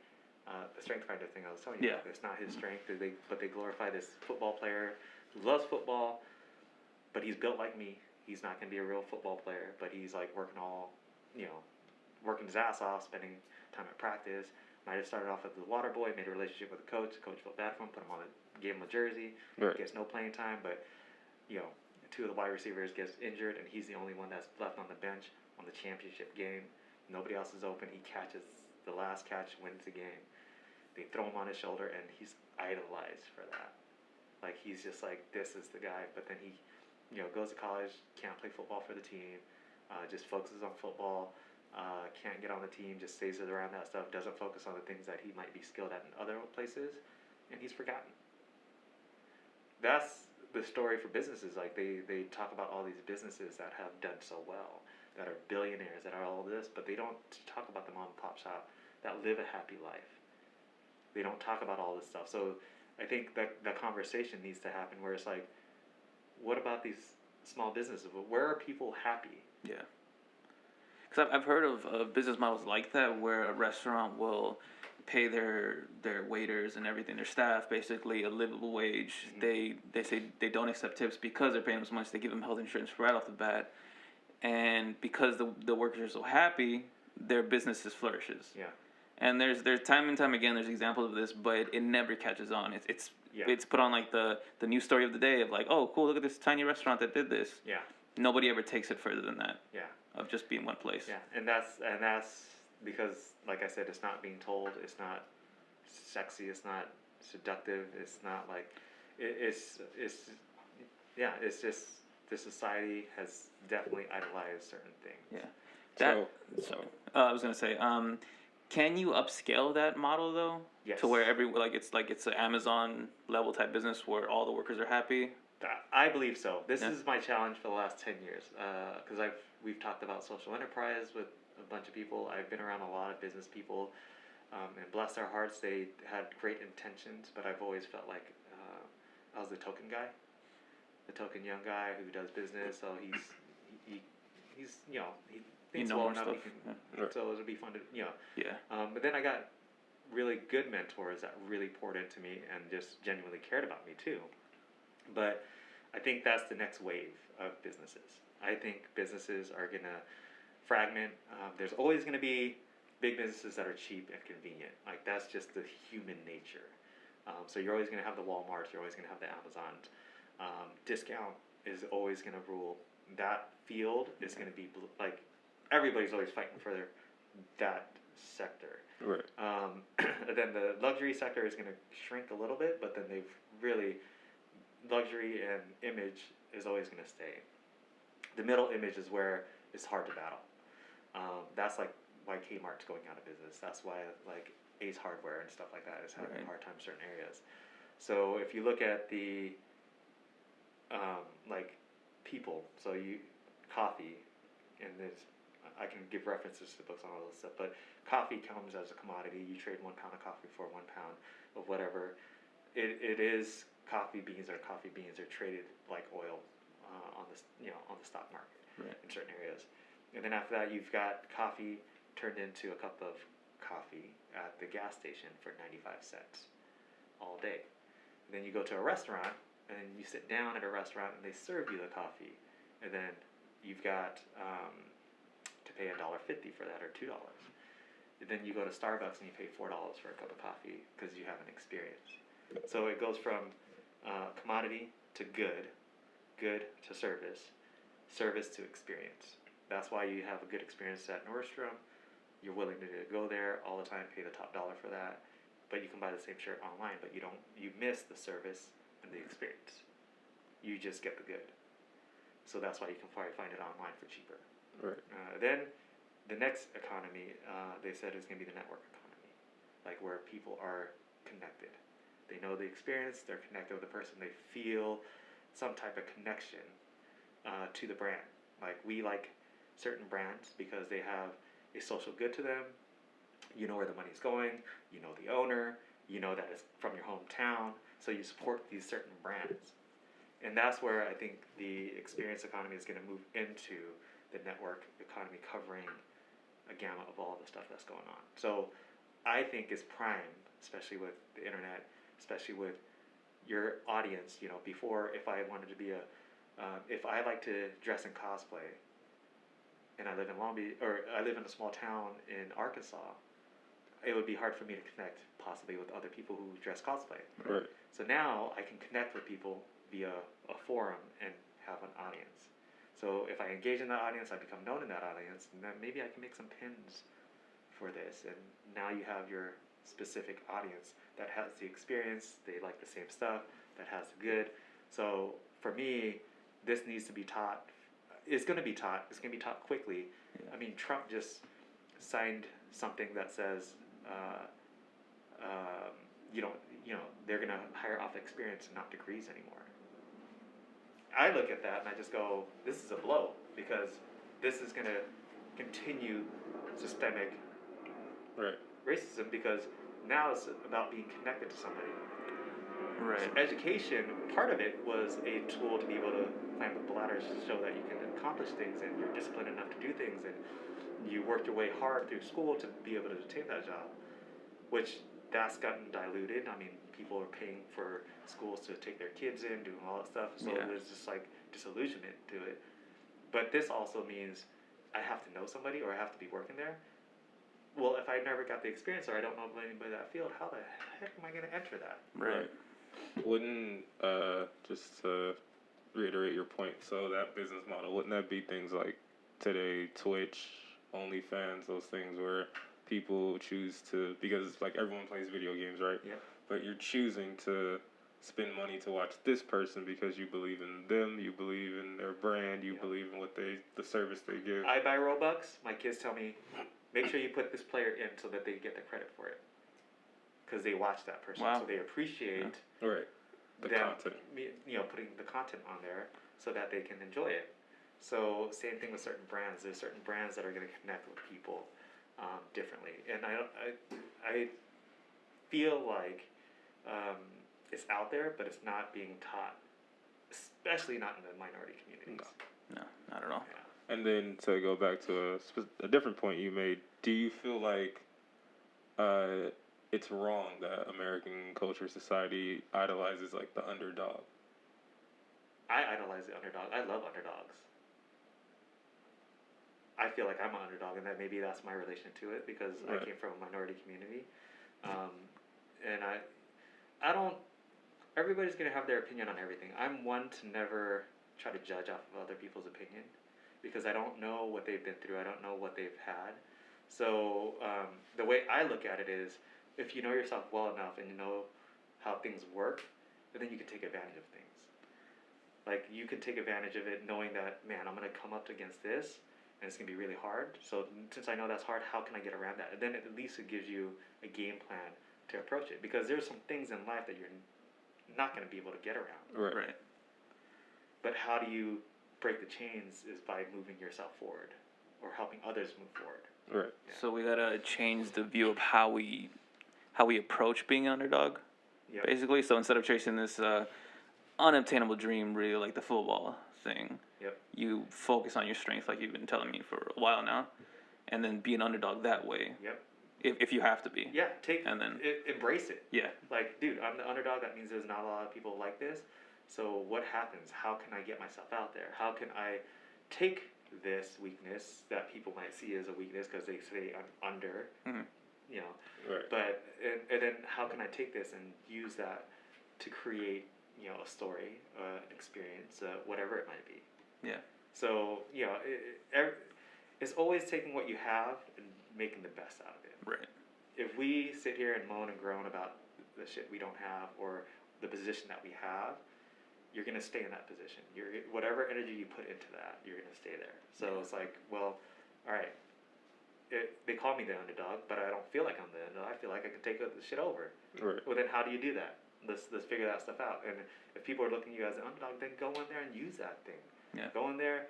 The strength finder thing I was telling you about, it's not his strength, but they glorify this football player who loves football, but he's built like me. He's not going to be a real football player, but he's working his ass off, spending time at practice. Might have started off as the water boy, made a relationship with the coach. The coach felt bad for him, gave him a jersey, gets no playing time, but two of the wide receivers gets injured, and he's the only one that's left on the bench on the championship game. Nobody else is open. He catches the last catch, wins the game. They throw him on his shoulder, and he's idolized for that. He's just this is the guy. But then he, goes to college, can't play football for the team, just focuses on football, can't get on the team, just stays around that stuff, doesn't focus on the things that he might be skilled at in other places, and he's forgotten. That's the story for businesses. They talk about all these businesses that have done so well, that are billionaires, that are all this, but they don't talk about the mom and pop shop that live a happy life. They don't talk about all this stuff. So I think that the conversation needs to happen where it's what about these small businesses? Where are people happy? Yeah. Because I've heard of business models like that where a restaurant will pay their waiters and everything, their staff, basically a livable wage. Mm-hmm. They say they don't accept tips because they're paying them so much. They give them health insurance right off the bat. And because the workers are so happy, their businesses flourishes. Yeah. And there's time and time again, there's examples of this, but it never catches on. It's put on the news story of the day of oh, cool, look at this tiny restaurant that did this. Yeah. Nobody ever takes it further than that. Yeah. Of just being one place. Yeah, and that's because, like I said, it's not being told. It's not sexy. It's not seductive. It's not it's just the society has definitely idolized certain things. Yeah. I was gonna say, can you upscale that model though? Yes. To where it's an Amazon level type business where all the workers are happy. I believe so. This is my challenge for the last 10 years because we've talked about social enterprise with a bunch of people. I've been around a lot of business people, and bless their hearts, they had great intentions. But I've always felt like I was the token guy, the token young guy who does business. So he thinks well enough. So it'll be fun to But then I got really good mentors that really poured into me and just genuinely cared about me too. But I think that's the next wave of businesses. I think businesses are going to fragment. There's always going to be big businesses that are cheap and convenient. That's just the human nature. So you're always going to have the Walmarts. You're always going to have the Amazons. Discount is always going to rule. That field is going to be everybody's always fighting for that sector. Right. Then the luxury sector is going to shrink a little bit, but then they've really... luxury and image is always going to stay. The middle image is where it's hard to battle. That's why Kmart's going out of business. That's why like Ace Hardware and stuff like that is having a hard time in certain areas. So if you look at the like people, so you coffee, and there's I can give references to books on all this stuff, but coffee comes as a commodity. You trade 1 pound of coffee for 1 pound of whatever. It is coffee beans are traded like oil on the stock market in certain areas. And then after that, you've got coffee turned into a cup of coffee at the gas station for 95 cents all day. And then you go to a restaurant and you sit down at a restaurant and they serve you the coffee, and then you've got to pay $1.50 for that or $2. And then you go to Starbucks and you pay $4 for a cup of coffee because you have an experience. So it goes from commodity to good to service to experience. That's why you have a good experience at Nordstrom. You're willing to go there all the time, pay the top dollar for that. But you can buy the same shirt online, but you miss the service and the experience. You just get the good. So that's why you can probably find it online for cheaper. Right. Then the next economy, they said, is going to be the network economy, like where people are connected. They know the experience, they're connected with the person, they feel some type of connection to the brand. Like we like certain brands because they have a social good to them. You know where the money's going, you know the owner, you know that it's from your hometown, so you support these certain brands. And that's where I think the experience economy is going to move into the network economy, covering a gamut of all the stuff that's going on. So I think it's prime, especially with the internet, especially with your audience. You know, before, if I wanted to be if I like to dress in cosplay, and I live in Long Beach, or I live in a small town in Arkansas, it would be hard for me to connect possibly with other people who dress cosplay. Right. So now I can connect with people via a forum and have an audience. So if I engage in that audience, I become known in that audience, and then maybe I can make some pins for this. And now you have your specific audience that has the experience, they like the same stuff, that has the good. So for me, this needs to be taught. It's going to be taught. It's going to be taught quickly. Yeah. I mean, Trump just signed something that says, they're going to hire off experience and not degrees anymore. I look at that and I just go, this is a blow, because this is going to continue systemic racism, because now it's about being connected to somebody. Right. So education, part of it was a tool to be able to climb up the ladder to show that you can accomplish things and you're disciplined enough to do things, and you worked your way hard through school to be able to attain that job, which that's gotten diluted. I mean, people are paying for schools to take their kids in, doing all that stuff, so there's just like disillusionment to it. But this also means I have to know somebody, or I have to be working there. Well, if I never got the experience, or I don't know anybody in that field, how the heck am I going to enter that? Right. Wouldn't, just to reiterate your point, so that business model, wouldn't that be things like today, Twitch, OnlyFans, those things where people choose to, because like everyone plays video games, right? Yeah. But you're choosing to spend money to watch this person because you believe in them, you believe in their brand, you believe in what the service they give. I buy Robux. My kids tell me, make sure you put this player in so that they get the credit for it, because they watch that person, so they appreciate the content. Putting the content on there so that they can enjoy it. So same thing with certain brands. There's certain brands that are going to connect with people differently, and I feel like it's out there, but it's not being taught, especially not in the minority communities. No, not at all. Yeah. And then to go back to a different point you made, do you feel like it's wrong that American culture society idolizes like the underdog? I idolize the underdog. I love underdogs. I feel like I'm an underdog, and that maybe that's my relation to it, because I came from a minority community, and I don't. Everybody's gonna have their opinion on everything. I'm one to never try to judge off of other people's opinion, because I don't know what they've been through. I don't know what they've had. So the way I look at it is, if you know yourself well enough and you know how things work, then you can take advantage of things. Like, you can take advantage of it knowing that, man, I'm gonna come up against this, and it's gonna be really hard. So since I know that's hard, how can I get around that? And then at least it gives you a game plan to approach it, because there's some things in life that you're not gonna be able to get around. Right. But how do you break the chains is by moving yourself forward or helping others move forward. Right. Yeah. So we gotta change the view of how we approach being an underdog, Yep. basically. So instead of chasing this unobtainable dream, really like the football thing, Yep. you focus on your strength, like you've been telling me for a while now, and then be an underdog that way. Yep. If you have to be. Yeah. And then embrace it. yeah. Like, dude, I'm the underdog. That means there's not a lot of people like this. So what happens? How can I get myself out there? How can I take this weakness that people might see as a weakness because they say I'm under, you know, Right. but and then how can I take this and use that to create, you know, a story, an experience, whatever it might be. Yeah. So, you know, it's always taking what you have and making the best out of it. Right. If we sit here and moan and groan about the shit we don't have or the position that we have, you're gonna stay in that position. Whatever energy you put into that, you're gonna stay there. So it's like, well, all right. They call me the underdog, but I don't feel like I'm the underdog. I feel like I can take the shit over. Right. Well, then how do you do that? Let's figure that stuff out. And if people are looking at you as an underdog, then go in there and use that thing. Yeah. Go in there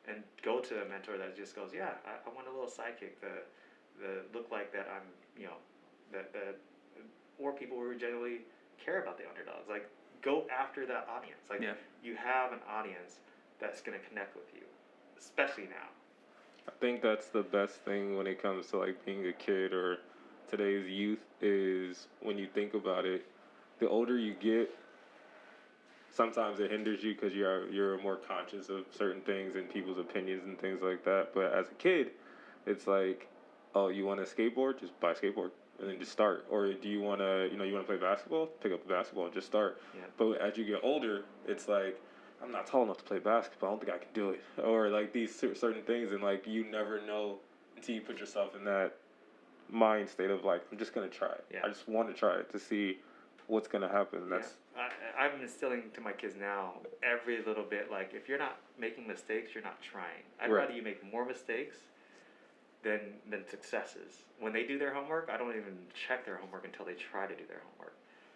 and go to a mentor that just goes, yeah, I want a little sidekick that look like that I'm, you know, that or people who generally care about the underdogs. Like, go after that audience. Like, you have an audience that's going to connect with you, especially now. I think that's the best thing when it comes to like being a kid or today's youth is when you think about it, the older you get, sometimes it hinders you because you're more conscious of certain things and people's opinions and things like that. But as a kid, it's like, oh, you want a skateboard? Just buy a skateboard and then just start. Or do you want to, you want to play basketball? Pick up a basketball and just start. Yeah. But as you get older, it's like, I'm not tall enough to play basketball. I don't think I can do it. Or like these certain things, and like you never know until you put yourself in that mind state of like, I'm just gonna try it. Yeah. I just want to try it to see what's gonna happen. That's I'm instilling to my kids now every little bit. Like, if you're not making mistakes, you're not trying. I'd rather you make more mistakes than successes. When they do their homework, I don't even check their homework until they try to do their homework.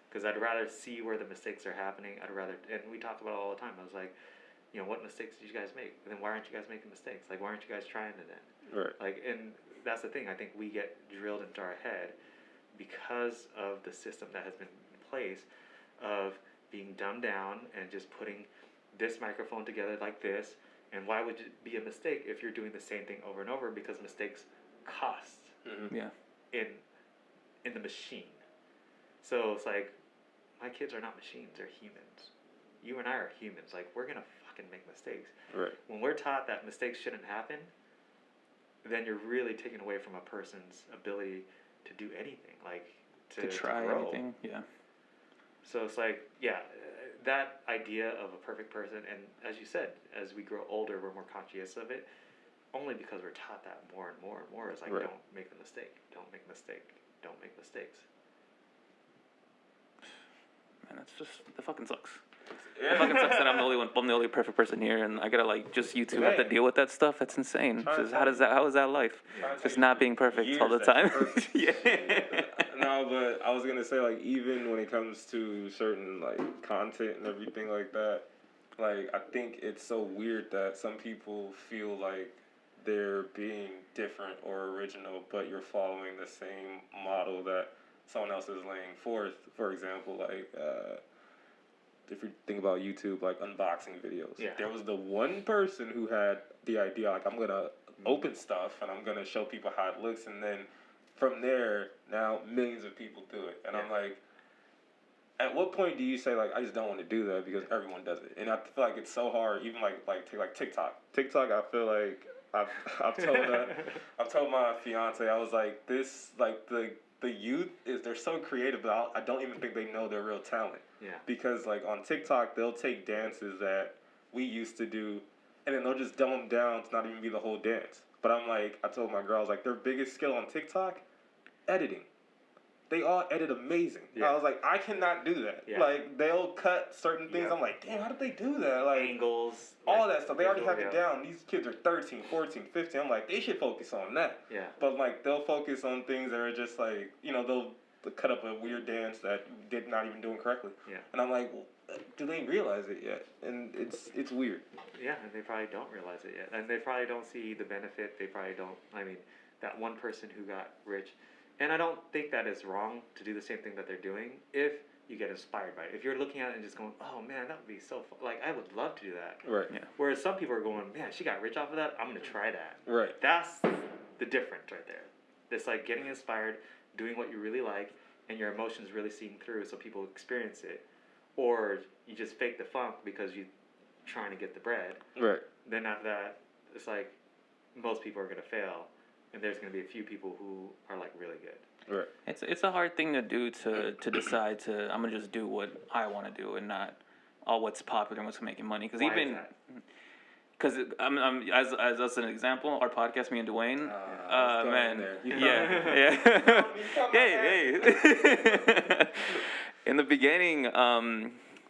Because I'd rather see where the mistakes are happening. And we talk about it all the time. I was like, what mistakes did you guys make? And then why aren't you guys making mistakes? Like, why aren't you guys trying it then? right. Like, and that's the thing. I think we get drilled into our head because of the system that has been in place of being dumbed down and just putting this microphone together like this. And why would it be a mistake if you're doing the same thing over and over? Because mistakes cost Yeah. in the machine. So it's like, my kids are not machines, they're humans. You and I are humans. Like, we're gonna fucking make mistakes. Right. When we're taught that mistakes shouldn't happen, then you're really taking away from a person's ability to do anything, like to try grow. anything. Yeah. So it's like, that idea of a perfect person, and as you said, as we grow older, we're more conscious of it, only because we're taught that more and more and more. It's like, don't make the mistake, don't make a mistake, don't make mistakes. Man, that's just, that fucking sucks. It fucking sucks that I'm the only perfect person here, and I gotta like just you two have to deal with that stuff. That's insane. Just, how is that life? Just not being perfect all the time. Yeah. No, but I was gonna say, like, even when it comes to certain like content and everything like that, like, I think it's so weird that some people feel like they're being different or original, but you're following the same model that someone else is laying forth. For example, like, if you think about YouTube, like unboxing videos, there was the one person who had the idea, like, I'm gonna open stuff and I'm gonna show people how it looks, and then from there, now millions of people do it. And I'm like, at what point do you say, like, I just don't want to do that because everyone does it? And I feel like it's so hard, even like TikTok. TikTok, I feel like I've told my fiance, I was like, this, like, the youth they're so creative, but I don't even think they know their real talent. Yeah. Because like on TikTok, they'll take dances that we used to do, and then they'll just dumb them down to not even be the whole dance. But I'm like, I told my girl, I was like, their biggest skill on TikTok, editing. they all edit amazing. Yeah. I was like, I cannot do that. Yeah. Like, they'll cut certain things. Yeah. I'm like, damn, how did they do that? Like, Angles. all like, that stuff. They already visual, have it down. These kids are 13, 14, 15. I'm like, they should focus on that. Yeah. But, like, they'll focus on things that are just like, you know, they'll cut up a weird dance that did not even doing correctly. Yeah. And I'm like, well, do they realize it yet? And it's weird. Yeah, and they probably don't realize it yet. And they probably don't see the benefit. They probably don't. I mean, that one person who got rich. And I don't think that is wrong to do the same thing that they're doing if you get inspired by it. If you're looking at it and just going, oh man, that would be so fun. Like, I would love to do that. Right. Yeah. Whereas some people are going, man, she got rich off of that. I'm going to try that. Right. That's the difference right there. It's like getting inspired, doing what you really like, and your emotions really seeing through so people experience it. Or you just fake the funk because you're trying to get the bread. Right. Then after that, it's like most people are going to fail. And there's going to be a few people who are like really good. Right. It's a hard thing to do to decide to I'm gonna just do what I want to do and not all what's popular and what's making money. Because Why even is that? because as an example, our podcast, me and Dwayne, man, You yeah. Hey. In the beginning,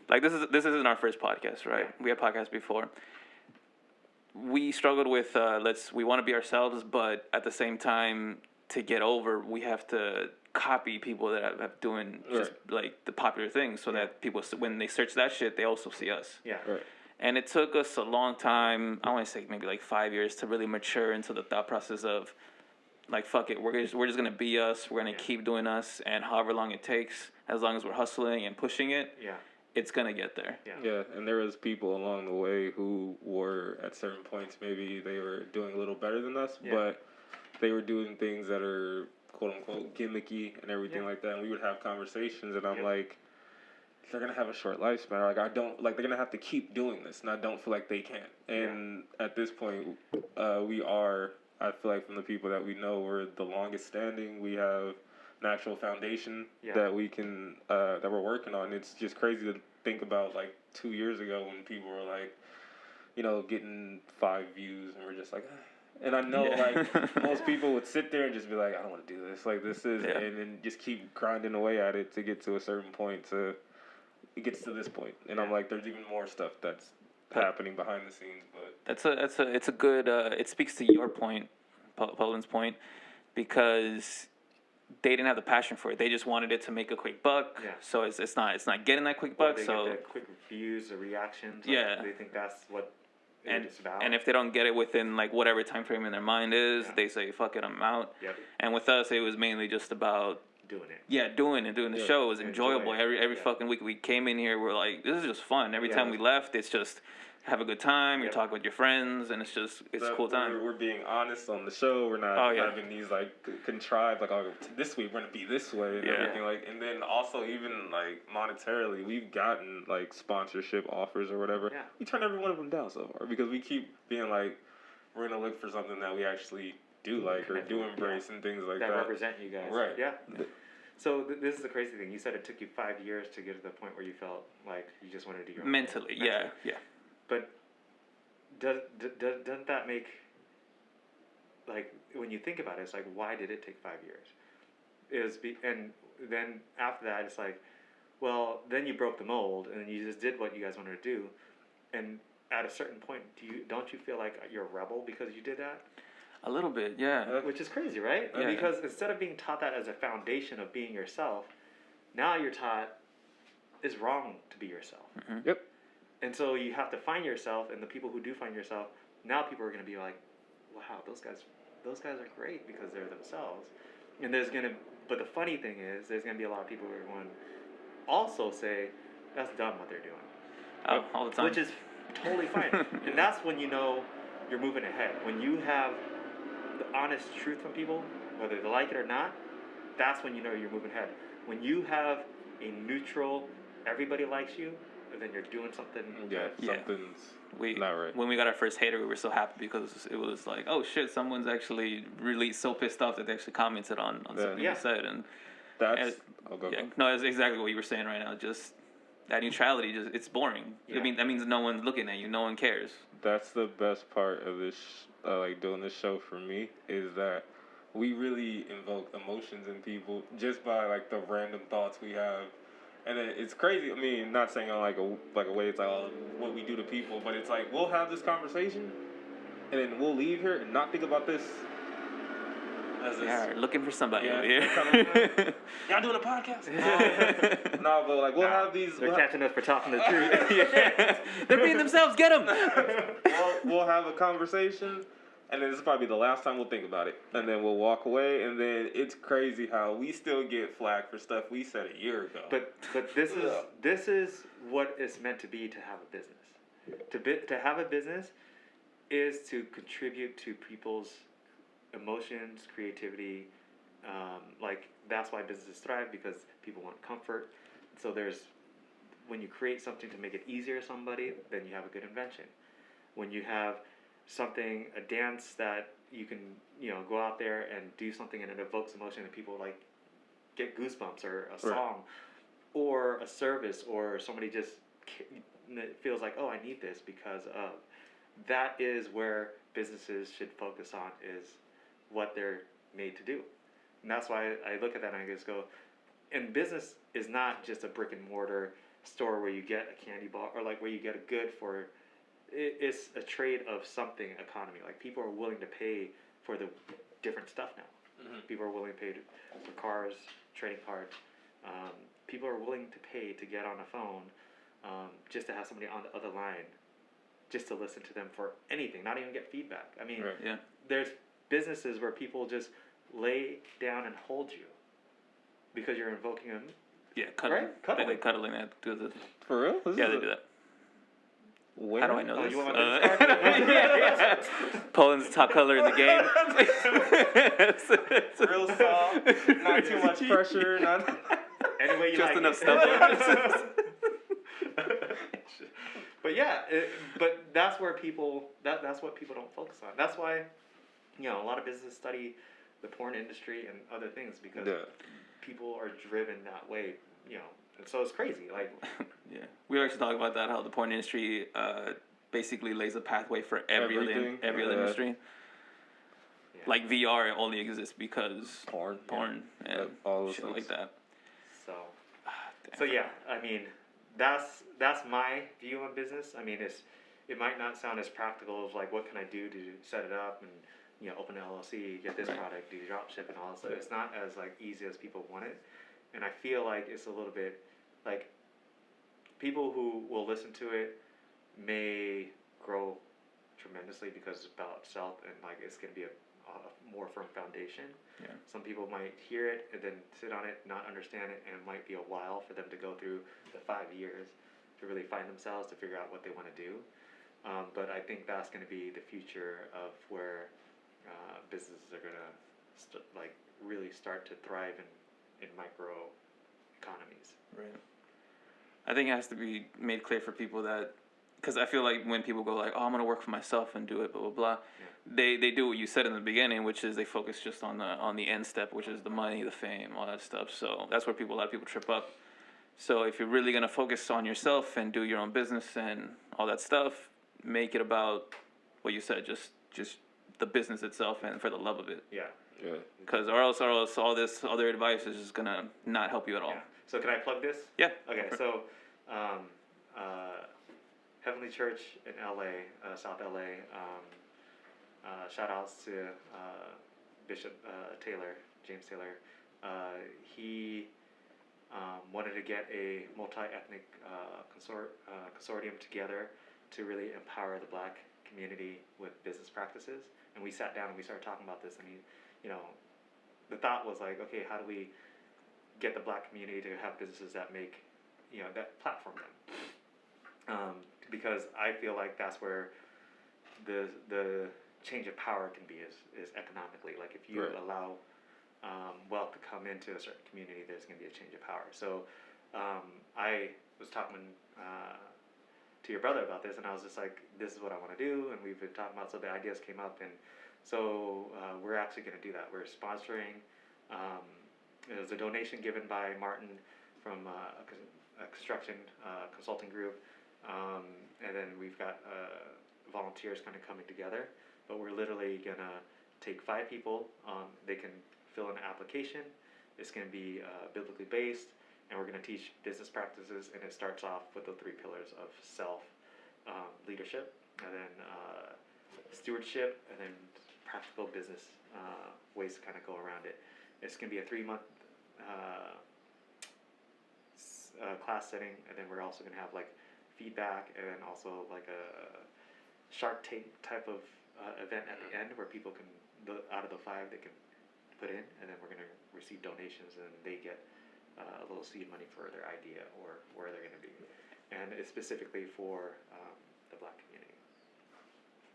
like this isn't our first podcast, right? Yeah. We had podcasts before. We struggled with we want to be ourselves, but at the same time, to get over, we have to copy people that have doing just like the popular things, so that people, when they search that shit, they also see us. Yeah. Right. And it took us a long time. I want to say maybe like 5 years to really mature into the thought process of like, fuck it, we're just gonna be us. We're gonna keep doing us, and however long it takes, as long as we're hustling and pushing it, it's gonna get there. Yeah, and there was people along the way who were at certain points maybe they were doing a little better than us, but they were doing things that are quote unquote gimmicky and everything like that. And we would have conversations, and I'm like, they're gonna have a short lifespan. Like, I don't like, they're gonna have to keep doing this, and I don't feel like they can. And at this point, we are. I feel like from the people that we know, we're the longest standing. We have an actual foundation that we can that we're working on. It's just crazy to think about, like 2 years ago when people were like, you know, getting 5 views, and we're just like. And I know, like, most people would sit there and just be like, I don't want to do this. Like, this is, and then just keep grinding away at it to get to a certain point. It gets to this point. And I'm like, there's even more stuff that's happening behind the scenes. But It's a good, it speaks to your point, Polin's point, because they didn't have the passion for it. They just wanted it to make a quick buck. Yeah. So it's not getting that quick buck. They so get the quick views or reactions. Yeah. They think that's what. And if they don't get it within like whatever time frame in their mind is, they say fuck it, I'm out. Yep. And with us, it was mainly just about doing it. Yeah, doing the show. It was enjoyable. Every fucking week we came in here, we're like, this is just fun. Every time we left, it's just have a good time. You're talking with your friends, and it's a cool time. We're being honest on the show. We're not having these like contrived like, oh, this week we're gonna be this way and everything like. And then also even like monetarily, we've gotten like sponsorship offers or whatever. Yeah. We turn every one of them down so far because we keep being like, we're gonna look for something that we actually do like or do embrace and things like that. That represent you guys. Right. Yeah. So this is the crazy thing. You said it took you 5 years to get to the point where you felt like you just wanted to do your own mentally. thing. Yeah. But doesn't that make, like, when you think about it, it's like, why did it take 5 years? And then after that, it's like, well, then you broke the mold, and you just did what you guys wanted to do, and at a certain point, don't you feel like you're a rebel because you did that? A little bit, yeah. Which is crazy, right? Yeah. Because instead of being taught that as a foundation of being yourself, now you're taught it's wrong to be yourself. Mm-hmm. Yep. And so you have to find yourself, and the people who do find yourself, now people are going to be like, wow, those guys are great because they're themselves. And but the funny thing is, there's going to be a lot of people who are going to also say, that's dumb what they're doing. All the time. Which is totally fine. And that's when you know you're moving ahead. When you have the honest truth from people, whether they like it or not, that's when you know you're moving ahead. When you have a neutral, everybody likes you, and then you're doing something. Something's not right. When we got our first hater, we were so happy because it was like, oh shit, someone's actually really so pissed off that they actually commented on something you said, and that's no, that's exactly what you were saying right now. Just that neutrality, it's boring. I mean, that means no one's looking at you, no one cares. That's the best part of this, like doing this show for me, is that we really invoke emotions in people just by like the random thoughts we have. And it's crazy. I mean, not saying on like a way it's like oh, what we do to people, but it's like we'll have this conversation, and then we'll leave here and not think about this. As this, Yeah, looking for somebody over here. Y'all doing a podcast? No, but like we'll have these. They're catching us for talking the truth. Yeah. They're being themselves. Get them. We'll have a conversation, and then this will probably be the last time we'll think about it, and then we'll walk away, and then it's crazy how we still get flack for stuff we said a year ago. But this is what it's meant to be to have a business. To have a business is to contribute to people's emotions, creativity. Like that's why businesses thrive, because people want comfort. So when you create something to make it easier for somebody, then you have a good invention. When you have something, a dance that you can, go out there and do something and it evokes emotion and people like get goosebumps, or a song, or a service, or somebody just feels like, oh, I need this because of. That is where businesses should focus on, is what they're made to do. And that's why I look at that and I just go, and business is not just a brick and mortar store where you get a candy bar or like where you get a good for. It's a trade of something economy. Like people are willing to pay for the different stuff now. Mm-hmm. People are willing to pay for cars, trading cards. People are willing to pay to get on a phone, just to have somebody on the other line, just to listen to them for anything, not even get feedback. I mean, there's businesses where people just lay down and hold you because you're invoking them. Yeah, cuddling. Right? Cuddling. They cuddling that. Do this. For real? Yeah, they do that. Where? How do I know this? You want to Polin's top color in the game. Real soft, not too much pressure, not any way you just like enough it. stuff. But yeah, but that's where that's what people don't focus on. That's why, a lot of businesses study the porn industry and other things, because people are driven that way, and so it's crazy. Like, yeah, we were actually talking about that, how the porn industry basically lays a pathway for every other industry. Yeah. Like VR only exists because porn and all shit like that. So yeah, I mean, that's my view on business. I mean, it might not sound as practical as like, what can I do to set it up and open an LLC, get this product, do drop ship and all that stuff. It's not as like easy as people want it, and I feel like it's a little bit like people who will listen to it may grow tremendously because it's about self and like it's gonna be a more firm foundation. Yeah. Some people might hear it and then sit on it, not understand it, and it might be a while for them to go through the 5 years to really find themselves, to figure out what they want to do. But I think that's going to be the future of where businesses are going to really start to thrive in micro economies. Right. I think it has to be made clear for people that, because I feel like when people go like, oh, I'm going to work for myself and do it, blah, blah, blah, they do what you said in the beginning, which is they focus just on the end step, which is the money, the fame, all that stuff. So that's where a lot of people trip up. So if you're really going to focus on yourself and do your own business and all that stuff, make it about what you said, just the business itself and for the love of it. Yeah. Yeah. Because or else all this other advice is just going to not help you at all. Yeah. So can I plug this? Yeah. Okay, so Heavenly Church in LA, South LA, shout outs to Bishop James Taylor. He wanted to get a multi-ethnic consortium together to really empower the Black community with business practices. And we sat down and we started talking about this, and the thought was like, okay, how do we get the Black community to have businesses that make, that platform them? Because I feel like that's where the change of power can be is economically. Like if you allow wealth to come into a certain community, there's going to be a change of power. So I was talking to your brother about this, and I was just like, this is what I want to do, and we've been talking about, so the ideas came up, and so we're actually going to do that. We're sponsoring. It was a donation given by Martin from a construction consulting group, and then we've got volunteers kind of coming together, but we're literally going to take 5 people. They can fill in an application. It's going to be biblically based, and we're going to teach business practices. And it starts off with the 3 pillars of self, leadership, and then stewardship, and then practical business ways to kind of go around it. It's going to be a 3-month class setting, and then we're also going to have like feedback, and then also like a Shark Tank type of event at the end where people can, out of the 5 they can put in, and then we're going to receive donations, and they get a little seed money for their idea or where they're going to be. And it's specifically for the Black community.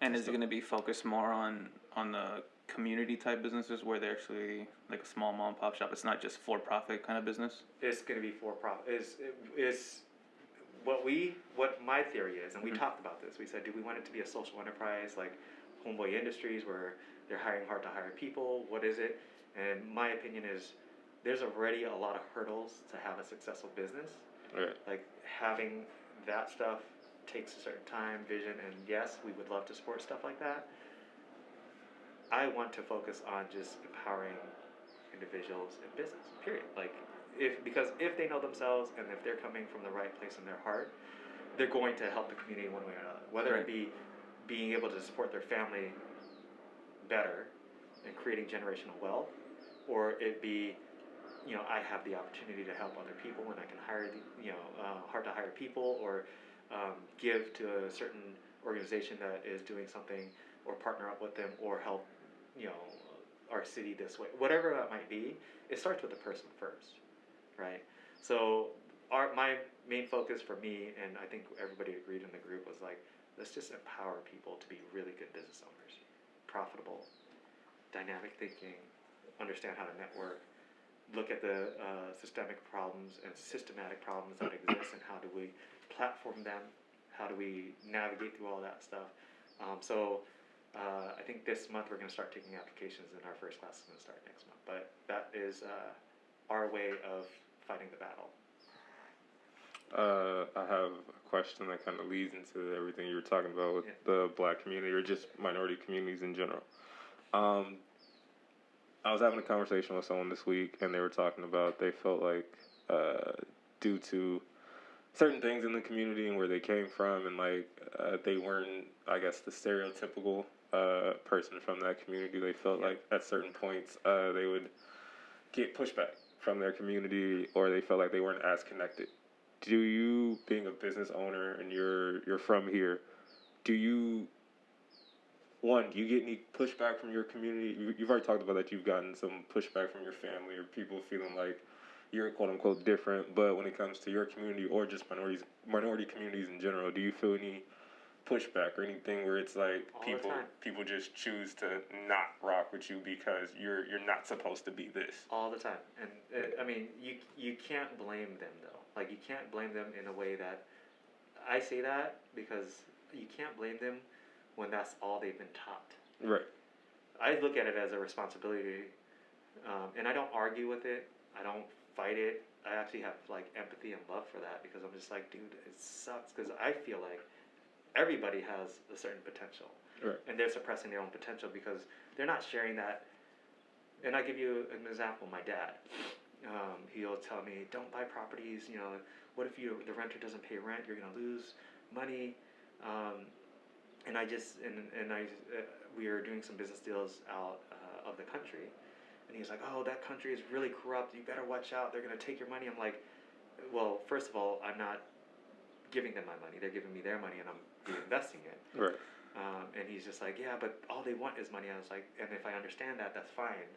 And is it going to be focused more on the community type businesses where they're actually like a small mom and pop shop? It's not just for profit kind of business. It's going to be for profit. Is what my theory is, and we talked about this. We said, do we want it to be a social enterprise like Homeboy Industries where they're hiring hard to hire people? What is it? And my opinion is there's already a lot of hurdles to have a successful business. Right. Like having that stuff takes a certain time, vision, and yes, we would love to support stuff like that. I want to focus on just empowering individuals in business, period. Like, because if they know themselves and if they're coming from the right place in their heart, they're going to help the community one way or another. Whether it be being able to support their family better and creating generational wealth, or it be, I have the opportunity to help other people and I can hire hard to hire people, or give to a certain organization that is doing something, or partner up with them, or help, our city this way. Whatever that might be, it starts with the person first, right? So my main focus for me, and I think everybody agreed in the group, was like, let's just empower people to be really good business owners, profitable, dynamic thinking, understand how to network, look at the systemic problems and systematic problems that exist, and how do we platform them, how do we navigate through all that stuff. I think this month we're going to start taking applications, and our first class is going to start next month. But that is our way of fighting the battle. I have a question that kind of leads into everything you were talking about with the Black community, or just minority communities in general. I was having a conversation with someone this week, and they were talking about they felt like due to certain things in the community and where they came from, and like they weren't, I guess, the stereotypical person from that community. They felt like at certain points they would get pushback from their community, or they felt like they weren't as connected. Do you, being a business owner and you're from here, do you get any pushback from your community? You've already talked about that you've gotten some pushback from your family or people feeling like you're quote unquote different, but when it comes to your community or just minority communities in general, do you feel any pushback or anything where it's like people just choose to not rock with you because you're not supposed to be this? All the time. And I mean, you can't blame them though. Like, you can't blame them in a way that, I say that because you can't blame them when that's all they've been taught. Right. I look at it as a responsibility, and I don't argue with it. I don't fight it. I actually have like empathy and love for that, because I'm just like, dude, it sucks, because I feel like everybody has a certain potential, right, and they're suppressing their own potential because they're not sharing that. And I give you an example. My dad, he'll tell me, don't buy properties. What if the renter doesn't pay rent? You're gonna lose money. And we are doing some business deals out of the country, and he's like, oh, that country is really corrupt. You better watch out. They're gonna take your money. I'm like, well, first of all, I'm not giving them my money. They're giving me their money, and I'm investing it. Right. And he's just like, yeah, but all they want is money. I was like, and if I understand that, that's fine,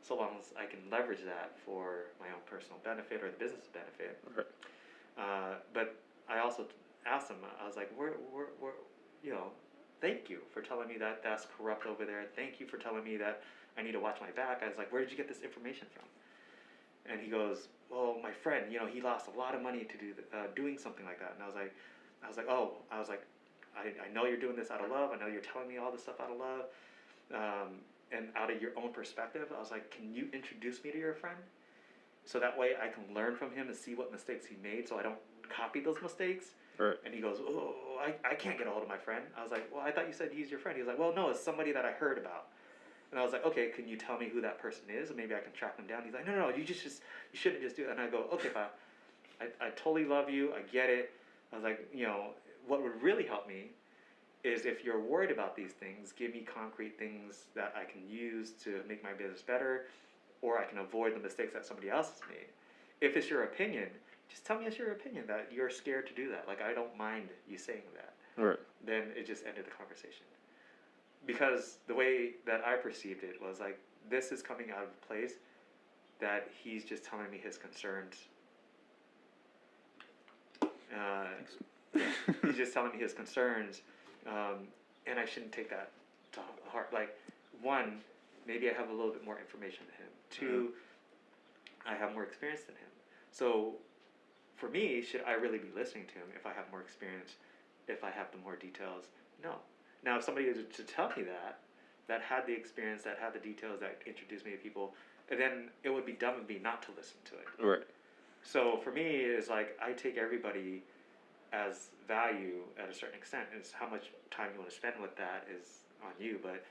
so long as I can leverage that for my own personal benefit or the business benefit. Right. But I also asked him, I was like, thank you for telling me that that's corrupt over there. Thank you for telling me that I need to watch my back. I was like, where did you get this information from? And he goes, well, my friend, he lost a lot of money to doing something like that. And I was like, I know you're doing this out of love. I know you're telling me all this stuff out of love. And out of your own perspective, I was like, can you introduce me to your friend? So that way I can learn from him and see what mistakes he made, so I don't copy those mistakes. Right. And he goes, oh, I can't get a hold of my friend. I was like, well, I thought you said he's your friend. He was like, well, no, it's somebody that I heard about. And I was like, okay, can you tell me who that person is? And maybe I can track them down. He's like, no, you shouldn't just do that. And I go, okay, Pa, I totally love you. I get it. I was like, what would really help me is if you're worried about these things, give me concrete things that I can use to make my business better, or I can avoid the mistakes that somebody else has made. If it's your opinion, just tell me it's your opinion that you're scared to do that. Like, I don't mind you saying that. Right. Then it just ended the conversation. Because the way that I perceived it was like, this is coming out of a place that he's just telling me his concerns. He's just telling me his concerns, and I shouldn't take that to heart. Like, one, maybe I have a little bit more information than him. Two, I have more experience than him. So, for me, should I really be listening to him if I have more experience, if I have the more details? No. Now, if somebody was to tell me that had the experience, that had the details, that introduced me to people, then it would be dumb of me not to listen to it. Right. So for me, it's like I take everybody as value at a certain extent. It's how much time you want to spend with that is on you. But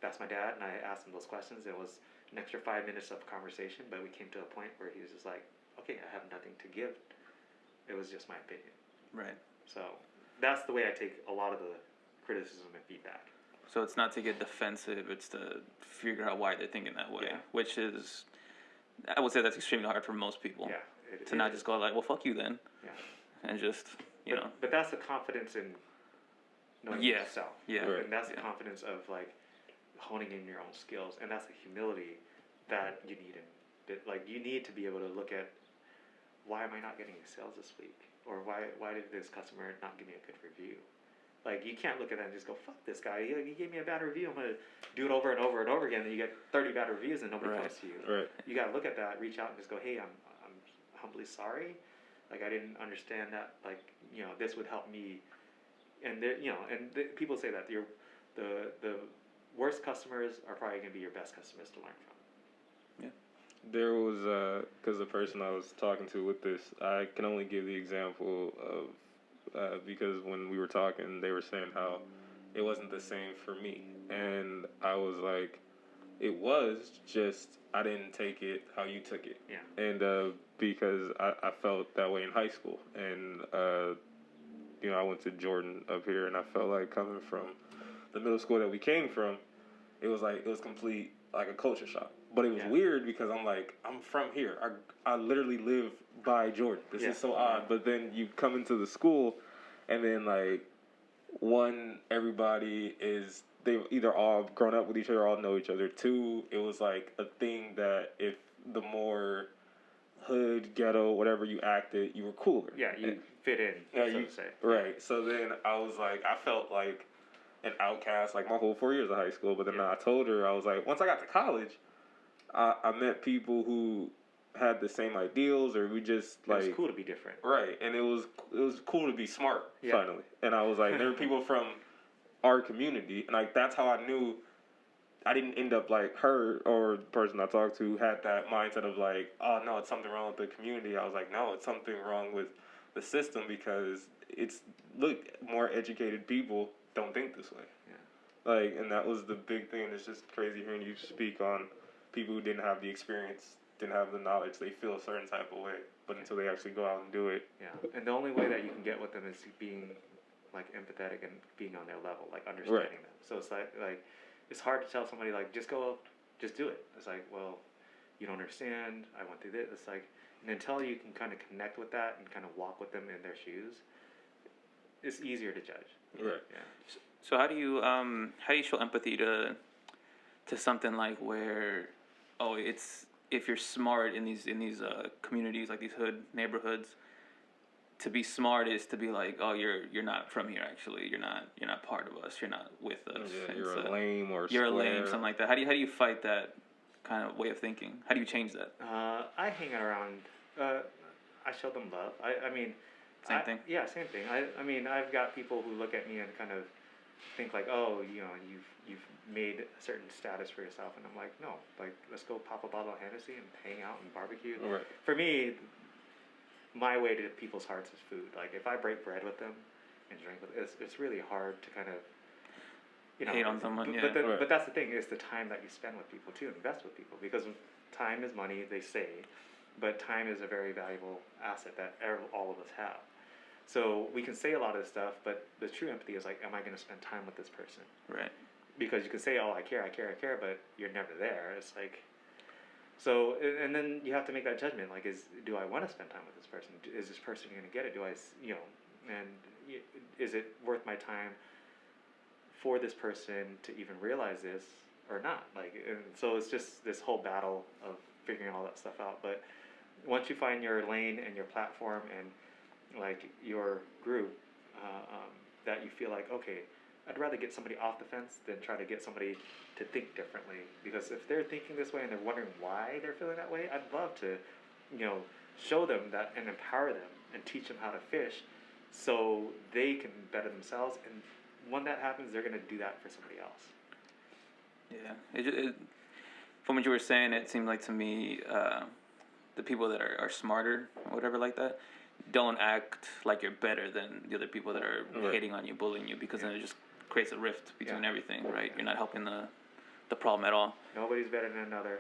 that's my dad, and I asked him those questions. It was an extra 5 minutes of conversation, but we came to a point where he was just like, okay, I have nothing to give. It was just my opinion. Right. So that's the way I take a lot of the criticism and feedback. So it's not to get defensive, it's to figure out why they're thinking that way, which is, I would say that's extremely hard for most people. Yeah. To not just go like, well, fuck you then. Yeah. And just, you know. But that's the confidence in knowing yourself. Yeah. Right. And that's the confidence of like honing in your own skills. And that's the humility that you need you need to be able to look at, why am I not getting sales this week? Or why did this customer not give me a good review? Like, you can't look at that and just go, fuck this guy. He gave me a bad review. I'm going to do it over and over and over again. And you get 30 bad reviews and nobody comes to you. Right. You got to look at that, reach out and just go, hey, I'm humbly sorry. Like, I didn't understand that. Like, this would help me. And people say that the worst customers are probably going to be your best customers to learn from. Yeah. There was, because the person I was talking to with this, I can only give the example of, because when we were talking, they were saying how it wasn't the same for me. And I was like, it was, just I didn't take it how you took it. Yeah. And because I felt that way in high school. And, I went to Jordan up here, and I felt like coming from the middle school that we came from, it was complete, like a culture shock. But it was weird because I'm like, I'm from here. I literally live by Jordan. This is so odd. But then you come into the school, and then like, one, everybody they've either all grown up with each other, all know each other. Two, it was like a thing that if the more hood, ghetto, whatever you acted, you were cooler. Yeah, you fit in, so to say. Right. So then I was like, I felt like an outcast like my whole 4 years of high school. But then I told her, I was like, once I got to college, I met people who had the same ideals, or we just like, it was cool to be different. Right. And it was cool to be smart finally. And I was like, there were people from our community, and like that's how I knew I didn't end up like her or the person I talked to had that mindset of like, oh no, it's something wrong with the community. I was like, no, it's something wrong with the system, because more educated people don't think this way. Yeah. Like, and that was the big thing. It's just crazy hearing you speak on people who didn't have the experience, didn't have the knowledge. They feel a certain type of way, but until they actually go out and do it. Yeah, and the only way that you can get with them is being like empathetic and being on their level, like understanding them. So it's like it's hard to tell somebody like, just do it. It's like, well, you don't understand. I went through this. It's like, and until you can kind of connect with that and kind of walk with them in their shoes, it's easier to judge. Right. Yeah. So how do you show empathy to something like where, it's, if you're smart in these communities, like these hood neighborhoods, to be smart is to be like, oh, you're not from here, actually, you're not part of us, you're not with us. Yeah, you're a lame or you're square. a lame, something like that. How do you fight that kind of way of thinking? How do you change that? I hang around. I show them love. I mean, same thing. Yeah, same thing. I mean, I've got people who look at me and kind of think like, oh, you've made a certain status for yourself, and I'm like, no, like, let's go pop a bottle of Hennessy and hang out and barbecue. Right. For me, my way to people's hearts is food. Like, if I break bread with them and drink with them, it's really hard to kind of hate on someone. Yeah. But that's the thing, is the time that you spend with people too, invest with people, because time is money, they say, but time is a very valuable asset that all of us have. So we can say a lot of this stuff, but the true empathy is like, am I going to spend time with this person? Right. Because you can say, oh, I care, but you're never there. It's like, so, and then you have to make that judgment. Like, do I want to spend time with this person? Is this person going to get it? And is it worth my time for this person to even realize this or not? Like, and so it's just this whole battle of figuring all that stuff out. But once you find your lane and your platform and like your group, that you feel like, okay, I'd rather get somebody off the fence than try to get somebody to think differently. Because if they're thinking this way and they're wondering why they're feeling that way, I'd love to, show them that and empower them and teach them how to fish so they can better themselves. And when that happens, they're going to do that for somebody else. Yeah. From what you were saying, it seemed like to me, the people that are smarter or whatever like that, don't act like you're better than the other people that are hating on you, bullying you, because then it just creates a rift between everything, right? You're not helping the problem at all. Nobody's better than another.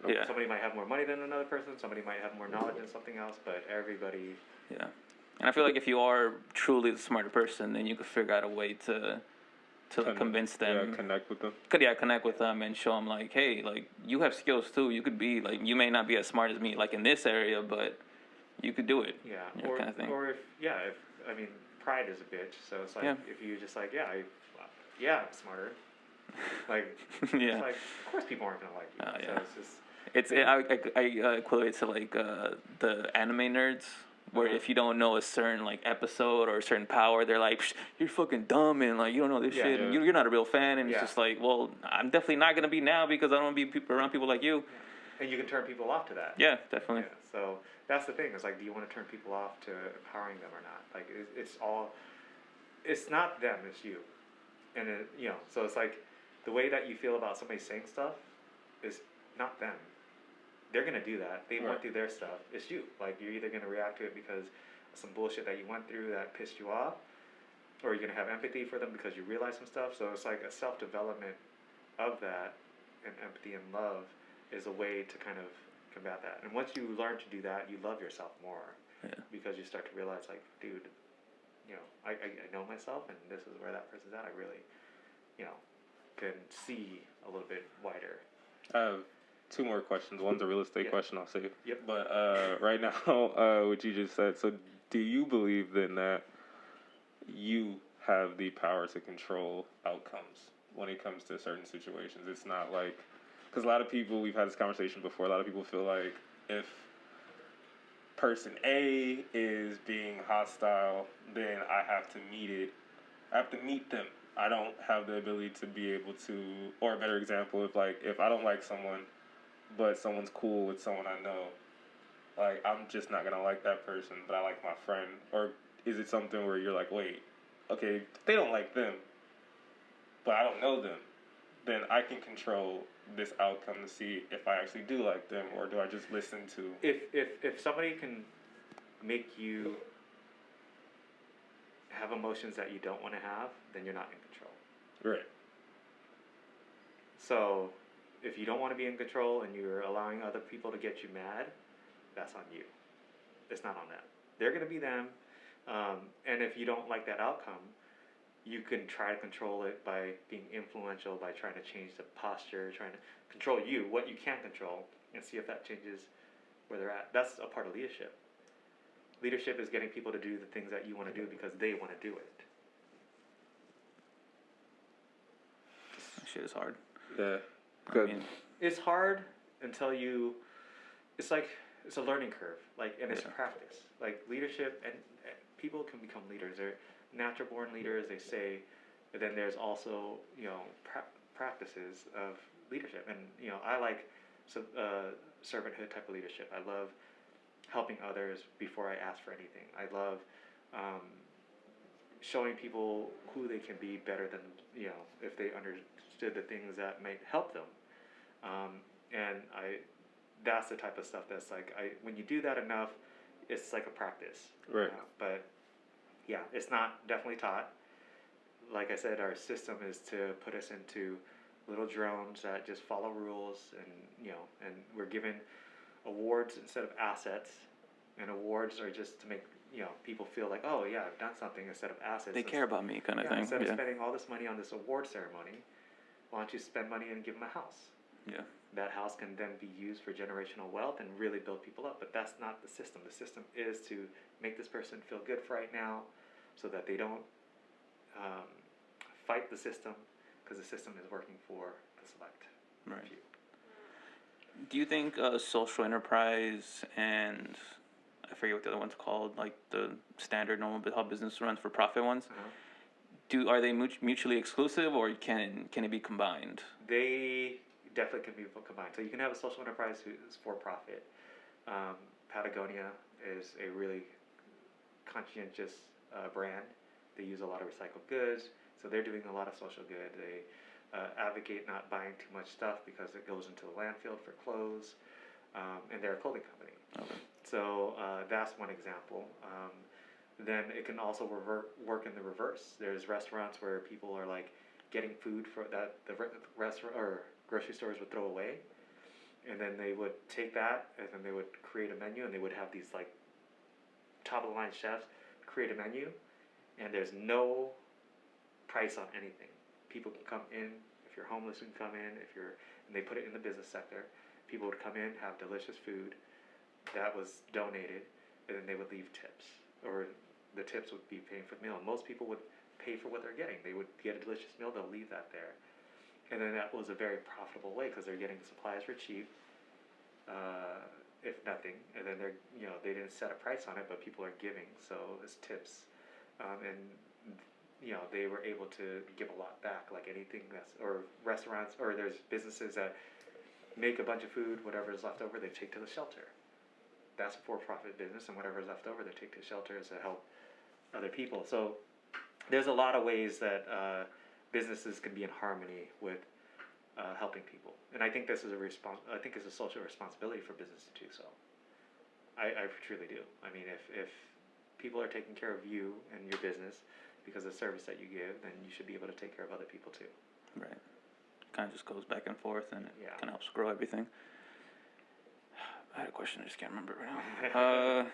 Yeah. Somebody might have more money than another person. Somebody might have more knowledge than something else, but everybody... Yeah. And I feel like if you are truly the smarter person, then you could figure out a way to convince them. Yeah, connect with them. Connect with them and show them, like, hey, like, you have skills too. You could be, like, you may not be as smart as me, like, in this area, but you could do it. Yeah. Or kind of thing. Or pride is a bitch. So it's like, if you just like, I'm smarter. Like, yeah. It's like, of course people aren't going to like you. Yeah. So it's just... I equate it to, like, the anime nerds, where if you don't know a certain, like, episode or a certain power, they're like, you're fucking dumb, and, like, you don't know this shit, and you're not a real fan, and it's just like, well, I'm definitely not going to be now because I don't want to be around people like you. And you can turn people off to that. Yeah, definitely. Yeah, so that's the thing. It's like, do you want to turn people off to empowering them or not? Like, it's not them, it's you. And, so it's like, the way that you feel about somebody saying stuff is not them. They're going to do that. They went through their stuff. It's you. Like, you're either going to react to it because of some bullshit that you went through that pissed you off, or you're going to have empathy for them because you realize some stuff. So it's like a self-development of that, and empathy and love is a way to kind of combat that. And once you learn to do that, you love yourself more. Yeah. Because you start to realize, like, dude, I know myself, and this is where that person's at. I really, can see a little bit wider. I have two more questions. One's a real estate question, I'll save. Yep. But right now, what you just said, so do you believe then that you have the power to control outcomes when it comes to certain situations? It's not like, because a lot of people, we've had this conversation before, a lot of people feel like if person A is being hostile, then I have to meet them. I don't have the ability to be able to, or a better example, if I don't like someone, but someone's cool with someone I know, like, I'm just not gonna like that person, but I like my friend. Or is it something where you're like, wait, okay, they don't like them, but I don't know them, then I can control this outcome to see if I actually do like them, or do I just listen to... If somebody can make you have emotions that you don't want to have, then you're not in control. Right. So, if you don't want to be in control and you're allowing other people to get you mad, that's on you. It's not on them. They're going to be them. And if you don't like that outcome, you can try to control it by being influential, by trying to change the posture, trying to control what you can't control, and see if that changes where they're at. That's a part of leadership. Leadership is getting people to do the things that you want to do because they want to do it. That shit is hard. Yeah. I mean, it's hard until it's a learning curve, and it's practice. Like, leadership, and people can become leaders. They're natural born leaders, they say, but then there's also, practices of leadership. And, I like servanthood type of leadership. I love helping others before I ask for anything. I love showing people who they can be better than, if they understood the things that might help them. And that's the type of stuff that's like, when you do that enough, it's like a practice. Right. But yeah, it's not definitely taught. like I said, our system is to put us into little drones that just follow rules, and we're given awards instead of assets, and awards are just to make people feel like, oh yeah, I've done something, instead of assets. They care about me, kind of thing. Instead of spending all this money on this award ceremony, why don't you spend money and give them a house? Yeah. That house can then be used for generational wealth and really build people up. But that's not the system. The system is to make this person feel good for right now, so that they don't fight the system, because the system is working for the select few. Do you think social enterprise and I forget what the other one's called, like the standard normal how business runs for profit ones? Are they mutually exclusive, or can it be combined? They definitely can be combined. So you can have a social enterprise who's for profit. Patagonia is a really conscientious brand. They use a lot of recycled goods, so they're doing a lot of social good. They advocate not buying too much stuff because it goes into the landfill for clothes, and they're a clothing company. Okay. So that's one example. Then it can also work in the reverse. There's restaurants where people are like getting food for that the restaurant or grocery stores would throw away, and then they would take that and then they would create a menu, and they would have these like top of the line chefs create a menu, and there's no price on anything. People can come in. If you're homeless, you can come in. And they put it in the business sector. People would come in, have delicious food that was donated, and then they would leave tips, or the tips would be paying for the meal. And most people would pay for what they're getting. They would get a delicious meal, they'll leave that there. And then that was a very profitable way, because they're getting supplies for cheap, if nothing. And then they didn't set a price on it, but people are giving, so it's tips. And they were able to give a lot back, like anything or restaurants, or there's businesses that make a bunch of food, whatever is left over, they take to the shelter. That's a for-profit business, and whatever is left over, they take to shelters to help other people. So there's a lot of ways that businesses can be in harmony with helping people, and I think this is I think it's a social responsibility for business to do so. I truly do. I mean, if people are taking care of you and your business because of the service that you give, then you should be able to take care of other people too. Right. Kind of just goes back and forth, and it Yeah. kind of helps grow everything. I had a question, I just can't remember it right now.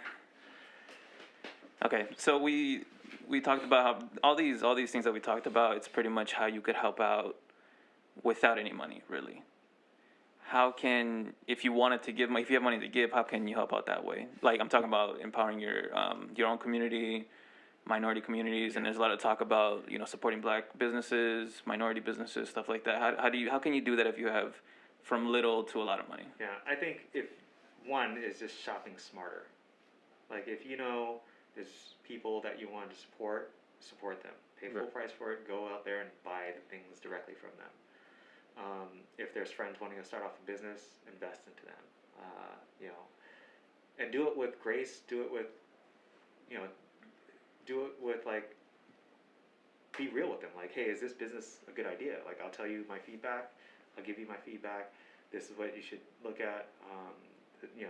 Okay, so we talked about how all these things that we talked about, it's pretty much how you could help out without any money, really. How can, if you wanted to give, if you have money to give, how can you help out that way? Like, I'm talking about empowering your own community, minority communities, and there's a lot of talk about supporting black businesses, minority businesses, stuff like that. How can you do that if you have from little to a lot of money? Yeah, I think if one is just shopping smarter. Like if there's people that you want to support them. Pay full price for it. Go out there and buy the things directly from them. If there's friends wanting to start off a business, invest into them. And do it with grace. Do it with like, be real with them. Like, hey, is this business a good idea? Like, I'll tell you my feedback. I'll give you my feedback. This is what you should look at.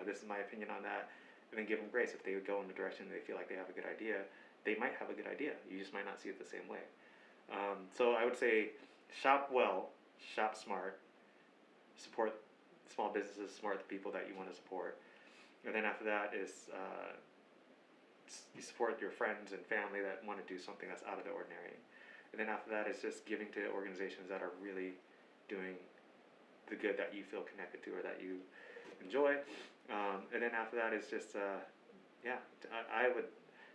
This is my opinion on that. And then give them grace. If they would go in the direction they feel like they have a good idea, they might have a good idea. You just might not see it the same way. So I would say shop well, shop smart, support small businesses, support the people that you want to support. And then after that is you support your friends and family that want to do something that's out of the ordinary. And then after that is just giving to organizations that are really doing the good that you feel connected to or that you enjoy. And then after that is just, I would,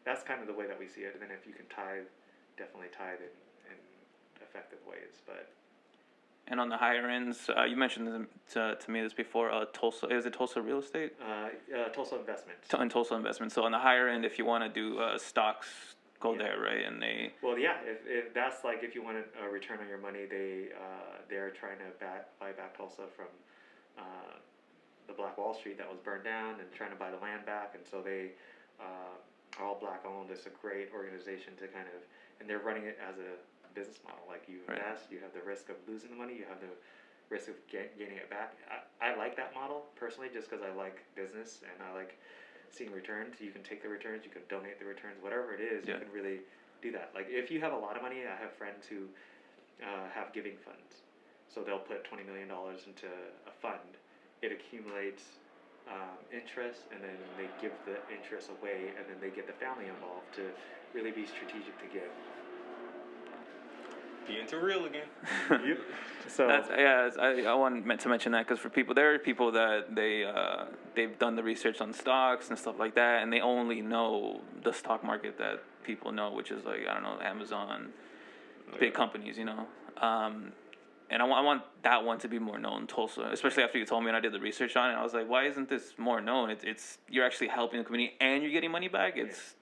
that's kind of the way that we see it. And then if you can tithe, definitely tithe in effective ways. But And on the higher ends, you mentioned to me this before, Tulsa, is it Tulsa Real Estate? Tulsa Investment. And Tulsa Investment. So on the higher end, if you want to do stocks, go there, right? And they... Well, yeah, if that's like, if you want a return on your money, they're trying to buy back Tulsa from the Black Wall Street that was burned down, and trying to buy the land back, and so they are all black owned. It's a great organization to kind of, and they're running it as a business model. Like, you invest, you have the risk of losing the money, you have the risk of getting it back. I like that model personally, just because I like business and I like seeing returns. You can take the returns, you can donate the returns, whatever it is. You can really do that. Like if you have a lot of money, I have friends who have giving funds. So they'll put $20 million into a fund. It accumulates interest, and then they give the interest away, and then they get the family involved to really be strategic to give. Be into real again. Yep. So I meant to mention that because for people, there are people that they've done the research on stocks and stuff like that, and they only know the stock market that people know, which is like, I don't know, Amazon, big companies, you know. And I want that one to be more known, Tulsa, especially after you told me and I did the research on it. I was like, why isn't this more known? It's you're actually helping the community and you're getting money back. It's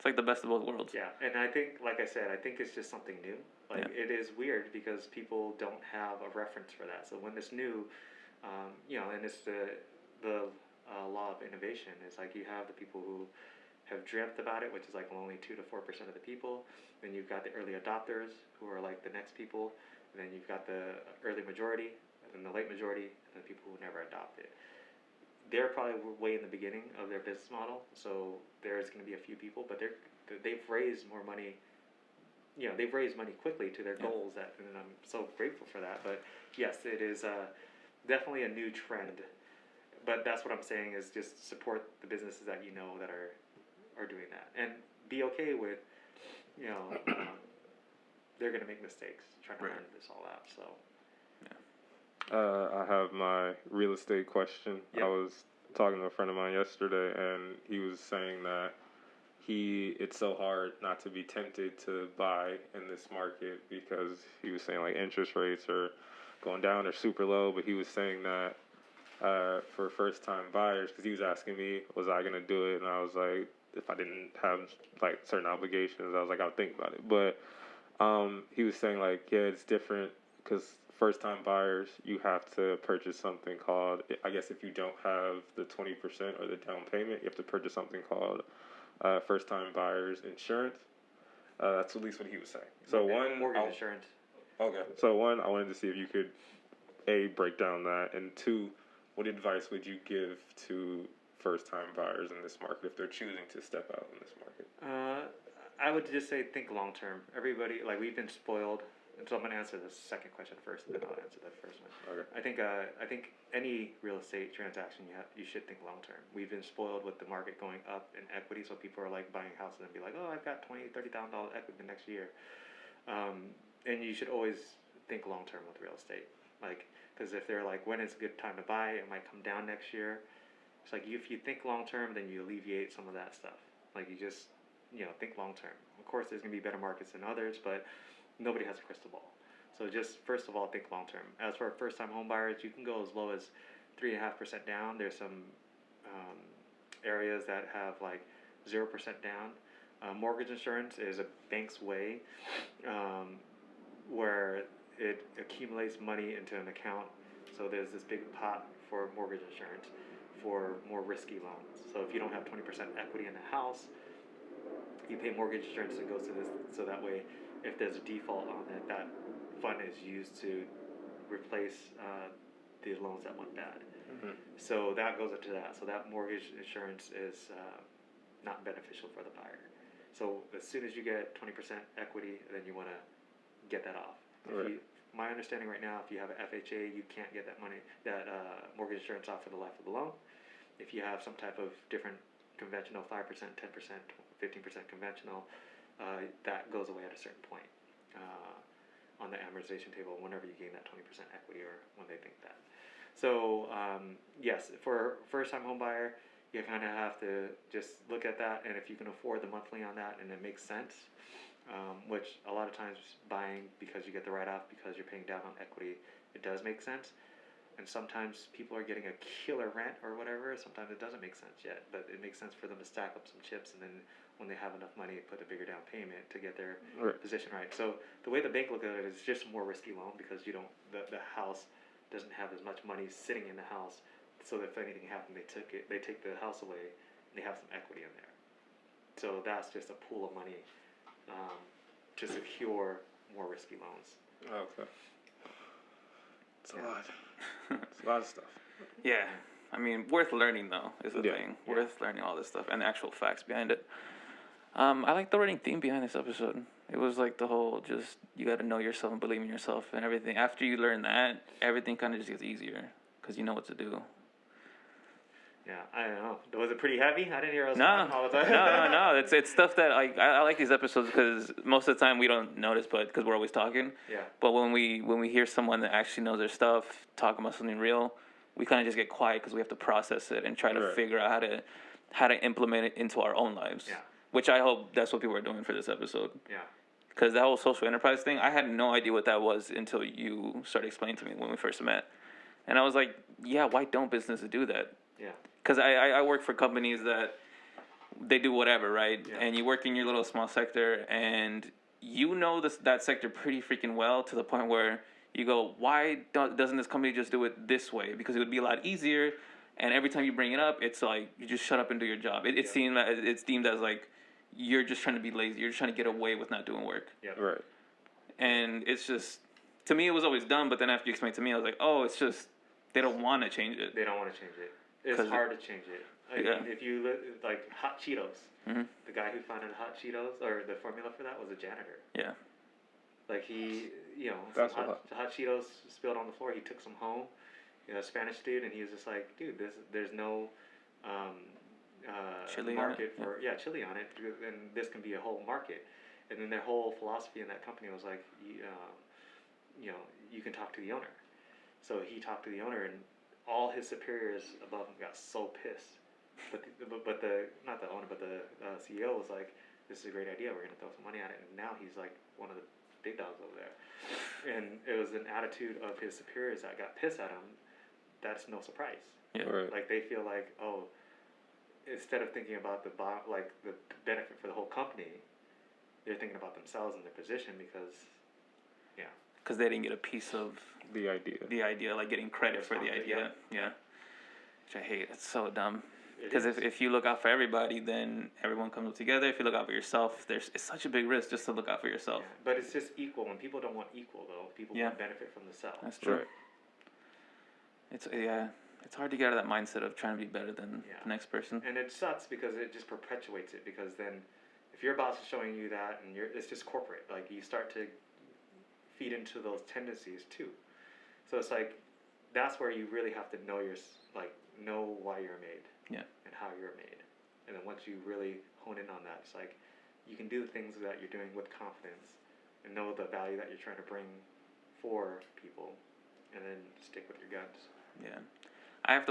like the best of both worlds. Yeah, and I think, like I said, I think it's just something new. Like it is weird because people don't have a reference for that. So when it's new, and it's the law of innovation. It's like you have the people who have dreamt about it, which is like only 2 to 4% of the people. Then you've got the early adopters who are like the next people. And then you've got the early majority, and then the late majority, and the people who never adopt it. They're probably way in the beginning of their business model, so there's going to be a few people, but they've raised more money. They've raised money quickly to their goals, and I'm so grateful for that. But yes, it is definitely a new trend. But that's what I'm saying is just support the businesses that you know that are doing that, and be okay with, they're going to make mistakes trying to learn this all out. So, I have my real estate question. Yep. I was talking to a friend of mine yesterday, and he was saying that it's so hard not to be tempted to buy in this market because he was saying like interest rates are going down or super low. But he was saying that for first time buyers, because he was asking me, was I going to do it? And I was like, if I didn't have like certain obligations, I was like, I would think about it. But he was saying like, yeah, it's different because first time buyers, you have to purchase something called, I guess if you don't have the 20% or the down payment, you have to purchase something called first time buyers insurance. That's at least what he was saying. So mortgage insurance. Okay. So one, I wanted to see if you could A, break down that, and two, what advice would you give to first time buyers in this market if they're choosing to step out in this market? I would just say think long term. Everybody, like we've been spoiled, and so I'm gonna answer the second question first, and then I'll answer the first one. Okay. I think any real estate transaction you should think long term. We've been spoiled with the market going up in equity, so people are like buying houses and be like, oh, I've got $20,000-$30,000 equity the next year, and you should always think long term with real estate, like because if they're like when is a good time to buy, it might come down next year. It's like if you think long term, then you alleviate some of that stuff. Like you just think long term. Of course, there's going to be better markets than others, but nobody has a crystal ball. So just first of all, think long term. As for first-time home buyers, you can go as low as 3.5% down. There's some areas that have like 0% down. Mortgage insurance is a bank's way where it accumulates money into an account. So there's this big pot for mortgage insurance for more risky loans. So if you don't have 20% equity in the house, you pay mortgage insurance that goes to this, so that way if there's a default on it, that fund is used to replace the loans that went bad. Mm-hmm. So that goes into that. So that mortgage insurance is not beneficial for the buyer. So as soon as you get 20% equity, then you want to get that off. Right. My understanding right now, if you have an FHA, you can't get that mortgage insurance off for the life of the loan. If you have some type of different conventional 5%, 10%, 15% conventional, that goes away at a certain point on the amortization table whenever you gain that 20% equity or when they think that. So yes, for first-time home buyer, you kind of have to just look at that, and if you can afford the monthly on that and it makes sense, which a lot of times buying because you get the write-off because you're paying down on equity, it does make sense. And sometimes people are getting a killer rent or whatever. Sometimes it doesn't make sense yet, but it makes sense for them to stack up some chips, and then when they have enough money, put a bigger down payment to get their position right. So the way the bank look at it is just a more risky loan because you don't the house doesn't have as much money sitting in the house. So if anything happened, they take the house away, and they have some equity in there. So that's just a pool of money to secure more risky loans. Okay. It's a lot. It's a lot of stuff. Yeah. I mean, worth learning, though, is the thing. Yeah. Worth learning all this stuff and the actual facts behind it. I like the running theme behind this episode. It was like the whole just you got to know yourself and believe in yourself and everything. After you learn that, everything kind of just gets easier because you know what to do. Yeah, I don't know. Was it pretty heavy? I didn't hear us No, talking all the time. no. It's stuff that I like these episodes because most of the time we don't notice, but because we're always talking. Yeah. But when we hear someone that actually knows their stuff talking about something real, we kind of just get quiet because we have to process it and try to figure out how to implement it into our own lives. Yeah. Which I hope that's what people are doing for this episode. Yeah. Because that whole social enterprise thing, I had no idea what that was until you started explaining to me when we first met. And I was like, yeah, why don't businesses do that? Yeah. Because I work for companies that they do whatever, right? Yeah. And you work in your little small sector, and you know that sector pretty freaking well to the point where you go, why doesn't this company just do it this way? Because it would be a lot easier. And every time you bring it up, it's like you just shut up and do your job. It's deemed as like you're just trying to be lazy. You're just trying to get away with not doing work. Yeah. Right. And it's just, to me, it was always dumb. But then after you explained to me, I was like, oh, it's just they don't want to change it. They don't want to change it. It's hard to change it. I mean, if you look like hot Cheetos, the guy who founded hot Cheetos or the formula for that was a janitor. Yeah. Like he, That's hot Cheetos spilled on the floor. He took some home. A Spanish dude, and he was just like, dude, there's no Chili market on it. for chili on it, and this can be a whole market. And then their whole philosophy in that company was like, you can talk to the owner. So he talked to the owner, and all his superiors above him got so pissed. But the not the owner, but the CEO was like, this is a great idea. We're gonna throw some money at it. And now he's like one of the big dogs over there. And it was an attitude of his superiors that got pissed at him. That's no surprise. Yeah. Right. Like they feel like, oh, instead of thinking about the benefit for the whole company, they're thinking about themselves and their position because Because they didn't get a piece of The idea. like getting credit for the idea. Yeah. Which I hate. It's so dumb. Because if you look out for everybody, then everyone comes together. If you look out for yourself, it's such a big risk just to look out for yourself. Yeah. But it's just equal, and people don't want equal though. People want benefit from the sell. That's true. Right. It's hard to get out of that mindset of trying to be better than the next person. And it sucks because it just perpetuates it. Because then, if your boss is showing you that, and it's just corporate, like you start to feed into those tendencies too. So it's like that's where you really have to know know why you're made. Yeah. And how you're made. And then once you really hone in on that, it's like you can do the things that you're doing with confidence and know the value that you're trying to bring for people, and then stick with your guns. Yeah. I have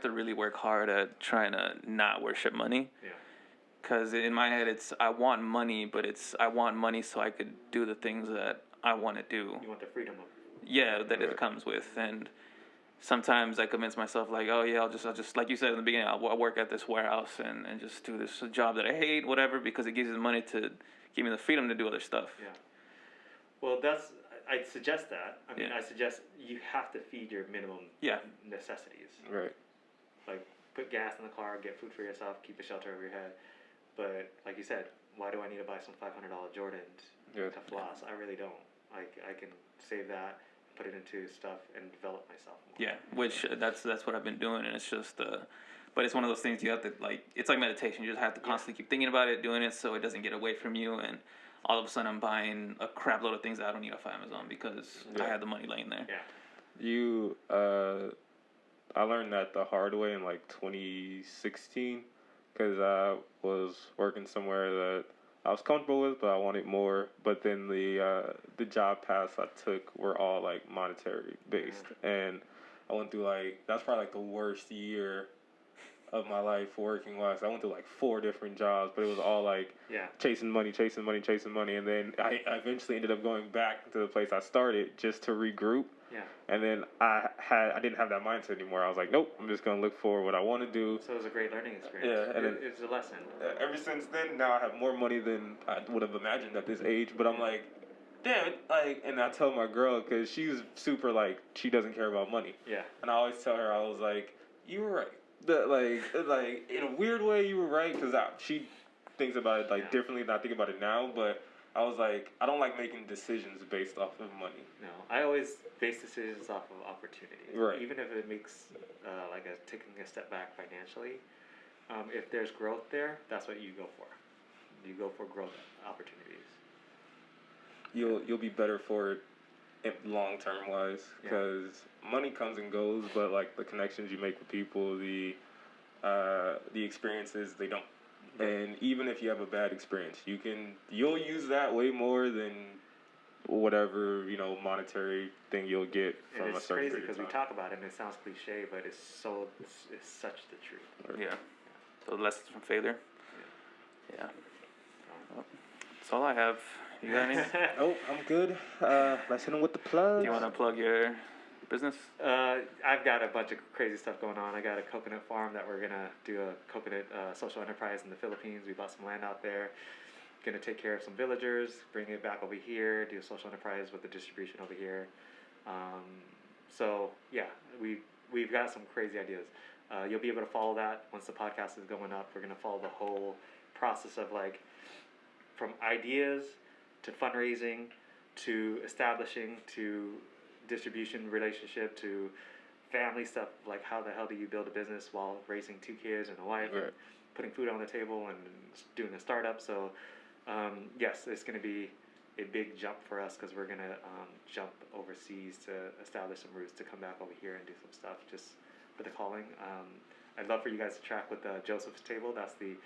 to really work hard at trying to not worship money. Yeah. Because in my head, I want money, but I want money so I could do the things that I want to do. You want the freedom of. Yeah, that it comes with. And sometimes I convince myself like, oh yeah, I'll just like you said in the beginning, I'll work at this warehouse and just do this job that I hate, whatever, because it gives me the money to give me the freedom to do other stuff. Yeah. Well, I'd suggest that. I mean, I suggest you have to feed your minimum necessities. Right. Like put gas in the car, get food for yourself, keep a shelter over your head. But like you said, why do I need to buy some $500 Jordans to floss? I really don't. I can save that, put it into stuff, and develop myself more. Yeah, which that's what I've been doing, and it's just but it's one of those things you have to it's like meditation. You just have to constantly keep thinking about it, doing it, so it doesn't get away from you. And all of a sudden, I'm buying a crap load of things that I don't need off Amazon because I had the money laying there. Yeah. I learned that the hard way in 2016 because I was working somewhere that I was comfortable with, but I wanted more. But then the job paths I took were all monetary based, and I went through that's probably the worst year of my life working wise. I went through 4 different jobs, but it was all chasing money, and then I eventually ended up going back to the place I started just to regroup. Yeah. And then I didn't have that mindset anymore. I was like, nope, I'm just gonna look for what I want to do. So it was a great learning experience. Yeah, and it's a lesson. Ever since then, now I have more money than I would have imagined at this age. But I'm like, damn it, and I tell my girl because she's super she doesn't care about money. Yeah. And I always tell her, I was like, you were right. That in a weird way, you were right because she thinks about it differently than I think about it now. But I was like, I don't like making decisions based off of money. No, I always base decisions off of opportunity. Right. Even if it makes taking a step back financially, if there's growth there, that's what you go for. you go for growth opportunities. You'll be better for it long term wise, because money comes and goes, but like the connections you make with people, the experiences, they don't. And even if you have a bad experience, you'll use that way more than whatever monetary thing you'll get from And a it's certain crazy period because of we time. talk about it and it sounds cliche, but it's such the truth. Yeah. So lessons from failure. Yeah. Well, that's all I have. You got any? Oh, I'm good. Let's hit him with the plugs. Do you want to plug your business? I've got a bunch of crazy stuff going on. I got a coconut farm that we're gonna do a coconut social enterprise in the Philippines. We bought some land out there. Gonna take care of some villagers, bring it back over here, do a social enterprise with the distribution over here. So yeah, we've got some crazy ideas. You'll be able to follow that once the podcast is going up. We're gonna follow the whole process of like from ideas to fundraising to establishing to distribution relationship to family stuff, like how the hell do you build a business while raising 2 kids and a wife and putting food on the table and doing a startup. So yes, it's going to be a big jump for us because we're going to jump overseas to establish some roots to come back over here and do some stuff just for the calling. I'd love for you guys to track with Joseph's Table. That's the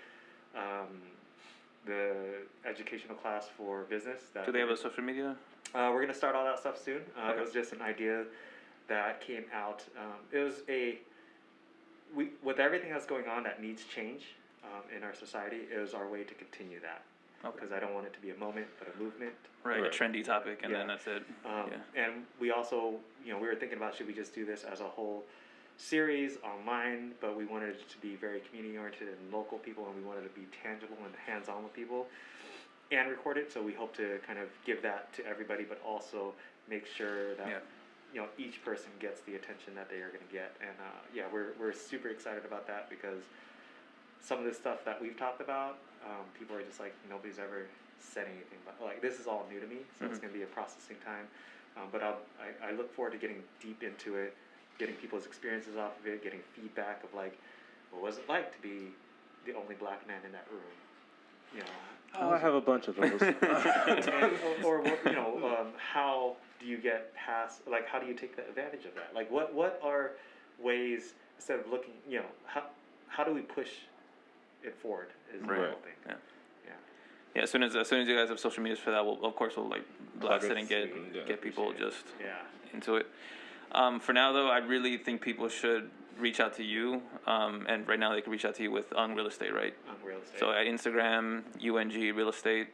educational class for business. Do they have a social media? We're going to start all that stuff soon. It was just an idea that came out. It was with everything that's going on that needs change in our society, it was our way to continue that. Because I don't want it to be a moment, but a movement. Right, a trendy topic, and then that's it. And we also, we were thinking about should we just do this as a whole series online, but we wanted it to be very community-oriented and local people, and we wanted it to be tangible and hands-on with people, and record it. So we hope to kind of give that to everybody, but also make sure that each person gets the attention that they are going to get. And we're super excited about that because some of the stuff that we've talked about, people are just like, nobody's ever said anything about. Like, this is all new to me, so it's going to be a processing time. But I look forward to getting deep into it, getting people's experiences off of it, getting feedback of like, what was it like to be the only black man in that room? I have a bunch of those. or how do you get past? Like, how do you take advantage of that? Like, what are ways instead of looking? How do we push it forward? Is the whole thing. Yeah. As soon as you guys have social medias for that, we'll like blast it and get people just into it. For now, though, I really think people should reach out to you. And right now, they can reach out to you with Ung Real Estate, right? Ung Real Estate. So at Instagram, UNG Real Estate.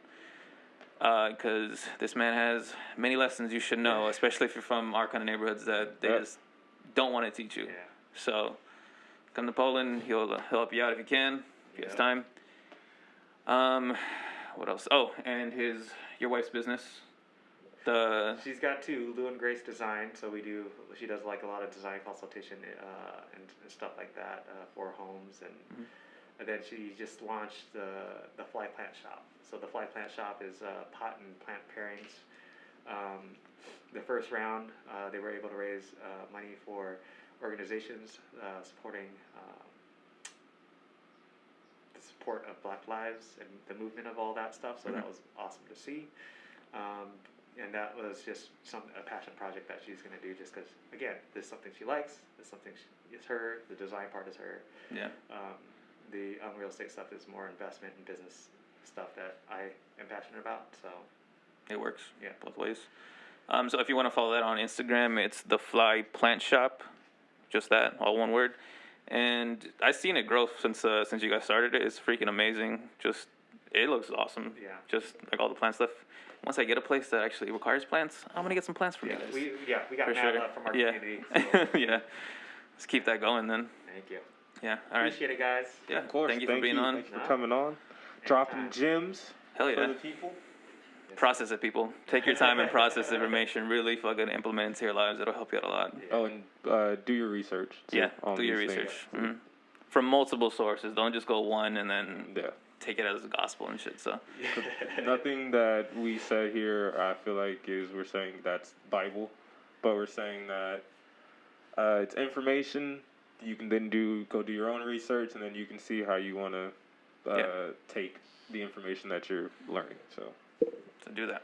Because this man has many lessons you should know, especially if you're from our kind of neighborhoods that they just don't want to teach you. Yeah. So come to Polin. He'll help you out if he can, if he has time. What else? Oh, and your wife's business. She's got 2, Lou and Grace Design. So she does like a lot of design consultation and stuff like that for homes, and then she just launched the Fly Plant Shop. So the Fly Plant Shop is pot and plant pairings. The first round, they were able to raise money for organizations supporting the support of Black lives and the movement of all that stuff. So that was awesome to see. And that was just a passion project that she's going to do just because, again, this is something she likes. This is something it's her. The design part is her. Yeah. The real estate stuff is more investment and business stuff that I am passionate about. So it works. Yeah, both ways. So if you want to follow that on Instagram, it's the Fly Plant Shop. Just that, all one word. And I've seen it grow since you guys started it. It's freaking amazing. It looks awesome. Yeah. Just like all the plant stuff. Once I get a place that actually requires plants, I'm gonna get some plants from you guys. We got mad love from our community. So. Yeah. Let's keep that going then. Thank you. Yeah. All right. Appreciate it, guys. Yeah. Of course. Thank you for being on. Thank you for coming on. Dropping gems. Hell yeah. For the people. Process it, people. Take your time and process information. Really fucking implement it into your lives. It'll help you out a lot. Yeah. Oh, and do your research. Too, do your research. Mm-hmm. From multiple sources. Don't just go one and then take it as gospel and shit. So nothing that we said here, I feel like we're saying that's Bible, but we're saying that it's information. You can then go do your own research, and then you can see how you want to take the information that you're learning. So do that.